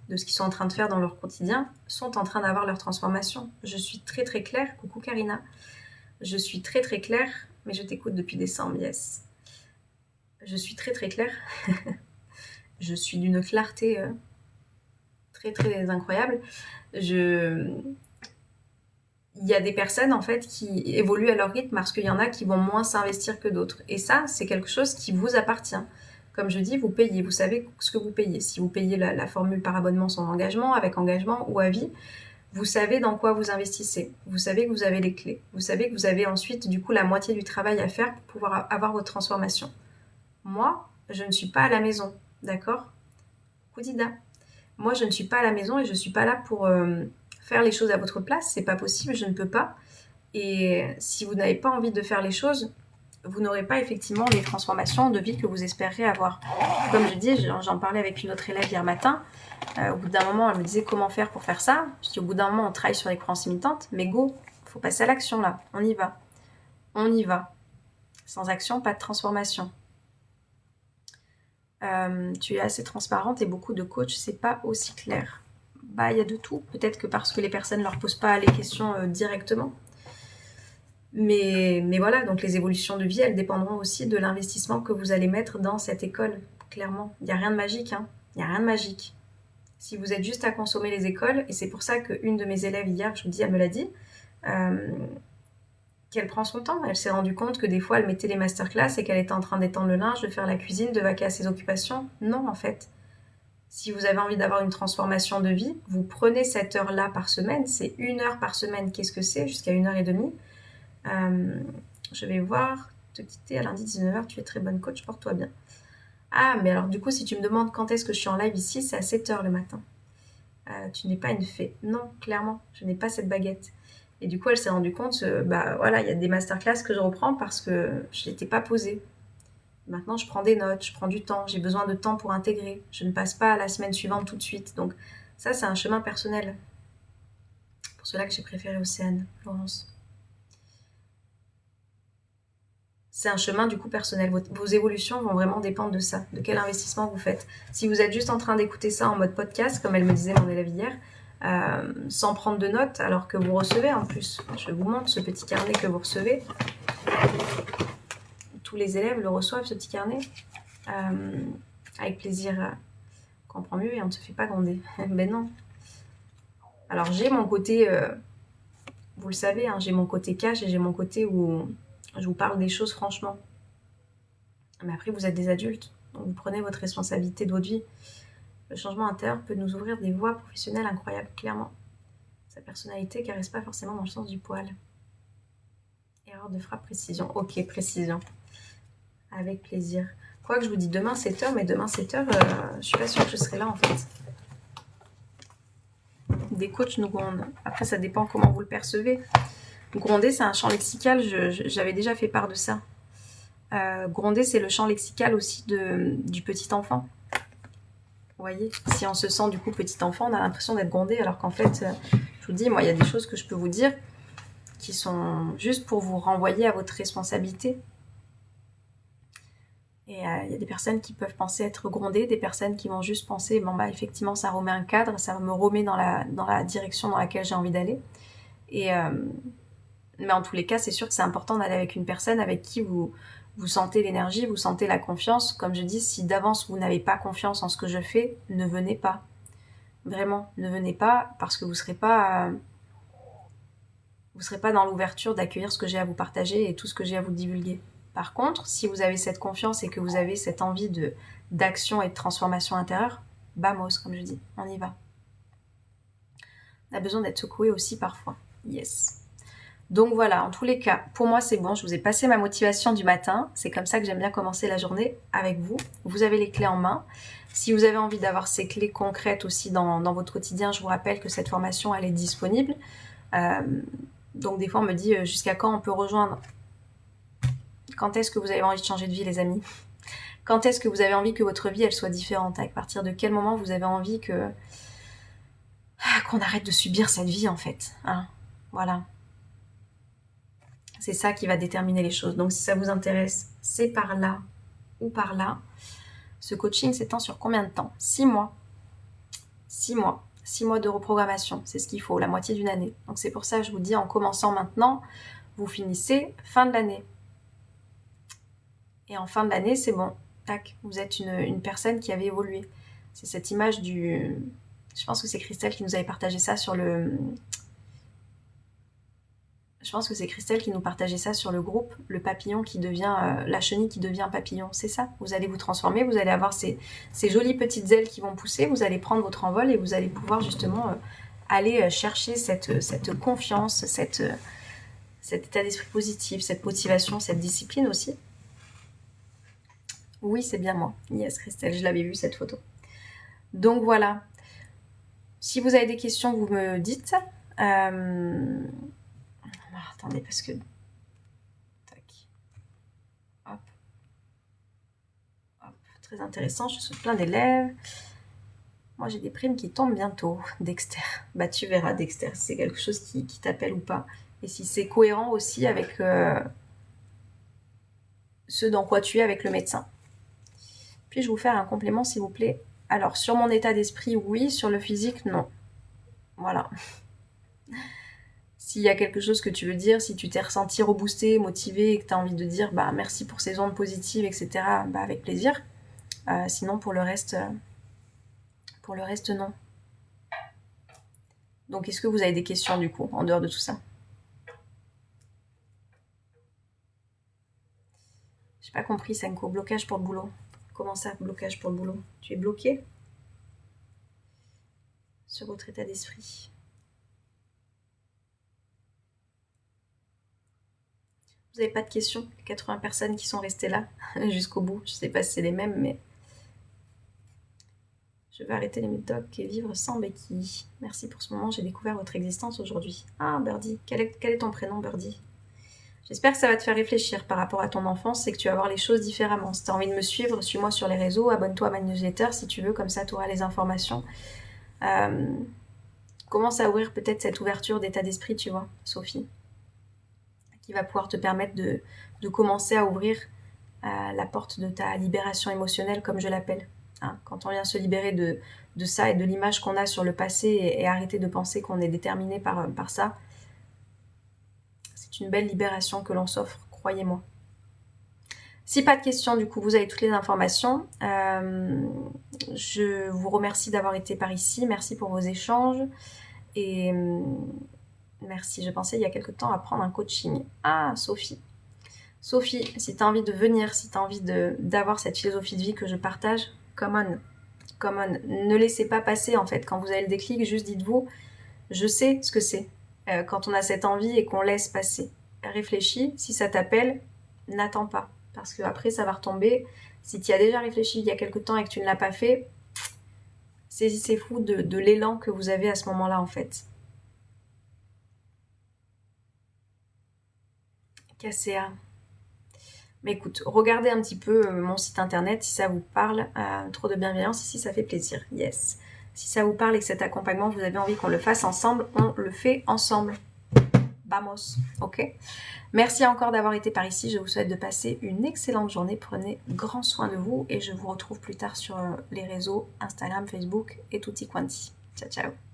de ce qu'ils sont en train de faire dans leur quotidien, sont en train d'avoir leur transformation. Je suis très très claire. Coucou Karina. Je suis très très claire, mais je t'écoute depuis décembre, yes. Je suis très très claire. Je suis d'une clarté très très incroyable. Il y a des personnes en fait qui évoluent à leur rythme parce qu'il y en a qui vont moins s'investir que d'autres. Et ça, c'est quelque chose qui vous appartient. Comme je dis, vous payez, vous savez ce que vous payez. Si vous payez la formule par abonnement sans engagement, avec engagement ou à vie, vous savez dans quoi vous investissez. Vous savez que vous avez les clés. Vous savez que vous avez ensuite du coup la moitié du travail à faire pour pouvoir avoir votre transformation. Moi, je ne suis pas à la maison, d'accord? Koudida. Moi, je ne suis pas à la maison et je ne suis pas là pour faire les choses à votre place. C'est pas possible, je ne peux pas. Et si vous n'avez pas envie de faire les choses, vous n'aurez pas effectivement les transformations de vie que vous espérez avoir. Comme je dis, j'en parlais avec une autre élève hier matin. Au bout d'un moment, elle me disait comment faire pour faire ça. Je dis au bout d'un moment, on travaille sur les croyances limitantes, mais go, il faut passer à l'action là. On y va. On y va. Sans action, pas de transformation. Tu es assez transparente et beaucoup de coachs, c'est pas aussi clair. Il y a de tout. Peut-être que parce que les personnes ne leur posent pas les questions directement. Mais voilà, donc les évolutions de vie, elles dépendront aussi de l'investissement que vous allez mettre dans cette école, clairement. Il n'y a rien de magique, hein. Il n'y a rien de magique. Si vous êtes juste à consommer les écoles, et c'est pour ça qu'une de mes élèves hier, je vous dis, elle me l'a dit, qu'elle prend son temps. Elle s'est rendue compte que des fois, elle mettait les masterclass et qu'elle était en train d'étendre le linge, de faire la cuisine, de vaquer à ses occupations. Non, en fait. Si vous avez envie d'avoir une transformation de vie, vous prenez cette heure-là par semaine. C'est 1 heure par semaine. Qu'est-ce que c'est? Jusqu'à 1h30. Je vais voir, te quitter à lundi 19h, tu es très bonne coach, porte-toi bien. Ah, mais alors du coup, si tu me demandes quand est-ce que je suis en live ici, c'est à 7h le matin. Tu n'es pas une fée. Non, clairement, je n'ai pas cette baguette. Et du coup, elle s'est rendue compte, voilà, il y a des masterclass que je reprends parce que je n'étais pas posée. Maintenant, je prends des notes, je prends du temps, j'ai besoin de temps pour intégrer. Je ne passe pas à la semaine suivante tout de suite. Donc ça, c'est un chemin personnel. Pour cela que j'ai préféré Océane, Laurence. C'est un chemin du coup personnel. Vos évolutions vont vraiment dépendre de ça, de quel investissement vous faites. Si vous êtes juste en train d'écouter ça en mode podcast, comme elle me disait mon élève hier, sans prendre de notes, alors que vous recevez en plus. Je vous montre ce petit carnet que vous recevez. Tous les élèves le reçoivent, ce petit carnet. Avec plaisir, on comprend mieux et on ne se fait pas gronder. Ben non. Alors j'ai mon côté, vous le savez, hein, j'ai mon côté cash et j'ai mon côté où je vous parle des choses franchement. Mais après, vous êtes des adultes, donc vous prenez votre responsabilité de votre vie. Le changement intérieur peut nous ouvrir des voies professionnelles incroyables, clairement. Sa personnalité caresse pas forcément dans le sens du poil. Erreur de frappe, précision. Ok, précision. Avec plaisir. Quoi que je vous dis demain 7h, mais demain 7h, je suis pas sûre que je serai là en fait. Des coachs nous grondent. Après, ça dépend comment vous le percevez. Gronder, c'est un champ lexical, j'avais déjà fait part de ça. Gronder, c'est le champ lexical aussi du petit enfant. Vous voyez, si on se sent du coup petit enfant, on a l'impression d'être grondé, alors qu'en fait, je vous dis, moi, il y a des choses que je peux vous dire qui sont juste pour vous renvoyer à votre responsabilité. Et il y a des personnes qui peuvent penser être grondées, des personnes qui vont juste penser, bon bah effectivement, ça remet un cadre, ça me remet dans la direction dans laquelle j'ai envie d'aller. Mais en tous les cas, c'est sûr que c'est important d'aller avec une personne avec qui vous sentez l'énergie, vous sentez la confiance. Comme je dis, si d'avance vous n'avez pas confiance en ce que je fais, ne venez pas. Vraiment, ne venez pas parce que vous serez pas dans l'ouverture d'accueillir ce que j'ai à vous partager et tout ce que j'ai à vous divulguer. Par contre, si vous avez cette confiance et que vous avez cette envie d'action et de transformation intérieure, vamos, comme je dis, on y va. On a besoin d'être secoué aussi parfois. Yes. Donc voilà, en tous les cas, pour moi c'est bon, je vous ai passé ma motivation du matin. C'est comme ça que j'aime bien commencer la journée avec vous. Vous avez les clés en main. Si vous avez envie d'avoir ces clés concrètes aussi dans votre quotidien, je vous rappelle que cette formation, elle est disponible. Donc des fois on me dit jusqu'à quand on peut rejoindre. Quand est-ce que vous avez envie de changer de vie, les amis? Quand est-ce que vous avez envie que votre vie, elle soit différente? À partir de quel moment vous avez envie qu'on arrête de subir cette vie en fait, hein? Voilà. C'est ça qui va déterminer les choses. Donc si ça vous intéresse, c'est par là ou par là. Ce coaching s'étend sur combien de temps? 6 mois. 6 mois. 6 mois de reprogrammation, c'est ce qu'il faut, la moitié d'une année. Donc c'est pour ça que je vous dis, en commençant maintenant, vous finissez fin de l'année. Et en fin de l'année, c'est bon. Tac, vous êtes une personne qui avait évolué. C'est cette image du... Je pense que c'est Christelle qui nous avait partagé ça sur le... Je pense que c'est Christelle qui nous partageait ça sur le groupe, le papillon qui devient, la chenille qui devient papillon, c'est ça. Vous allez vous transformer, vous allez avoir ces jolies petites ailes qui vont pousser, vous allez prendre votre envol et vous allez pouvoir justement aller chercher cette confiance, cet état d'esprit positif, cette motivation, cette discipline aussi. Oui, c'est bien moi. Yes, Christelle, je l'avais vu cette photo. Donc voilà. Si vous avez des questions, vous me dites. Attendez, parce que... Tac. Hop. Hop. Très intéressant, je souhaite plein d'élèves. Moi, j'ai des primes qui tombent bientôt. Dexter. Bah, tu verras, Dexter, si c'est quelque chose qui t'appelle ou pas. Et si c'est cohérent aussi avec ce dans quoi tu es avec le médecin. Puis-je vous faire un complément, s'il vous plaît? Alors, sur mon état d'esprit, oui. Sur le physique, non. Voilà. S'il y a quelque chose que tu veux dire, si tu t'es ressenti reboosté, motivé et que tu as envie de dire bah, merci pour ces ondes positives, etc., bah, avec plaisir. Sinon, pour le reste, non. Donc, est-ce que vous avez des questions du coup, en dehors de tout ça? J'ai pas compris, Senko. Blocage pour le boulot. Comment ça, blocage pour le boulot? Tu es bloqué sur votre état d'esprit? Vous n'avez pas de questions? 80 personnes qui sont restées là jusqu'au bout. Je sais pas si c'est les mêmes, mais... Je vais arrêter les médocs et vivre sans béquille. Merci pour ce moment, j'ai découvert votre existence aujourd'hui. Ah, Birdie. Quel est ton prénom, Birdie? J'espère que ça va te faire réfléchir par rapport à ton enfance et que tu vas voir les choses différemment. Si tu as envie de me suivre, suis-moi sur les réseaux, abonne-toi à ma newsletter si tu veux, comme ça tu auras les informations. Commence à ouvrir peut-être cette ouverture d'état d'esprit, tu vois, Sophie, qui va pouvoir te permettre de commencer à ouvrir la porte de ta libération émotionnelle, comme je l'appelle. Hein, quand on vient se libérer de ça et de l'image qu'on a sur le passé et arrêter de penser qu'on est déterminé par ça, c'est une belle libération que l'on s'offre, croyez-moi. Si pas de questions, du coup, vous avez toutes les informations. Je vous remercie d'avoir été par ici. Merci pour vos échanges. Et merci, je pensais il y a quelque temps à prendre un coaching. Ah, Sophie, si tu as envie de venir, si tu as envie d'avoir cette philosophie de vie que je partage, come on. Ne laissez pas passer, en fait. Quand vous avez le déclic, juste dites-vous, je sais ce que c'est. Quand on a cette envie et qu'on laisse passer. Réfléchis, si ça t'appelle, n'attends pas. Parce que après ça va retomber. Si tu y as déjà réfléchi il y a quelque temps et que tu ne l'as pas fait, saisissez-vous de l'élan que vous avez à ce moment-là, en fait. KCA. Mais écoute, regardez un petit peu mon site internet si ça vous parle. Trop de bienveillance, ici ça fait plaisir. Yes. Si ça vous parle et que cet accompagnement, vous avez envie qu'on le fasse ensemble, on le fait ensemble. Vamos, ok? Merci encore d'avoir été par ici. Je vous souhaite de passer une excellente journée. Prenez grand soin de vous et je vous retrouve plus tard sur les réseaux Instagram, Facebook et tutti quanti. Ciao, ciao.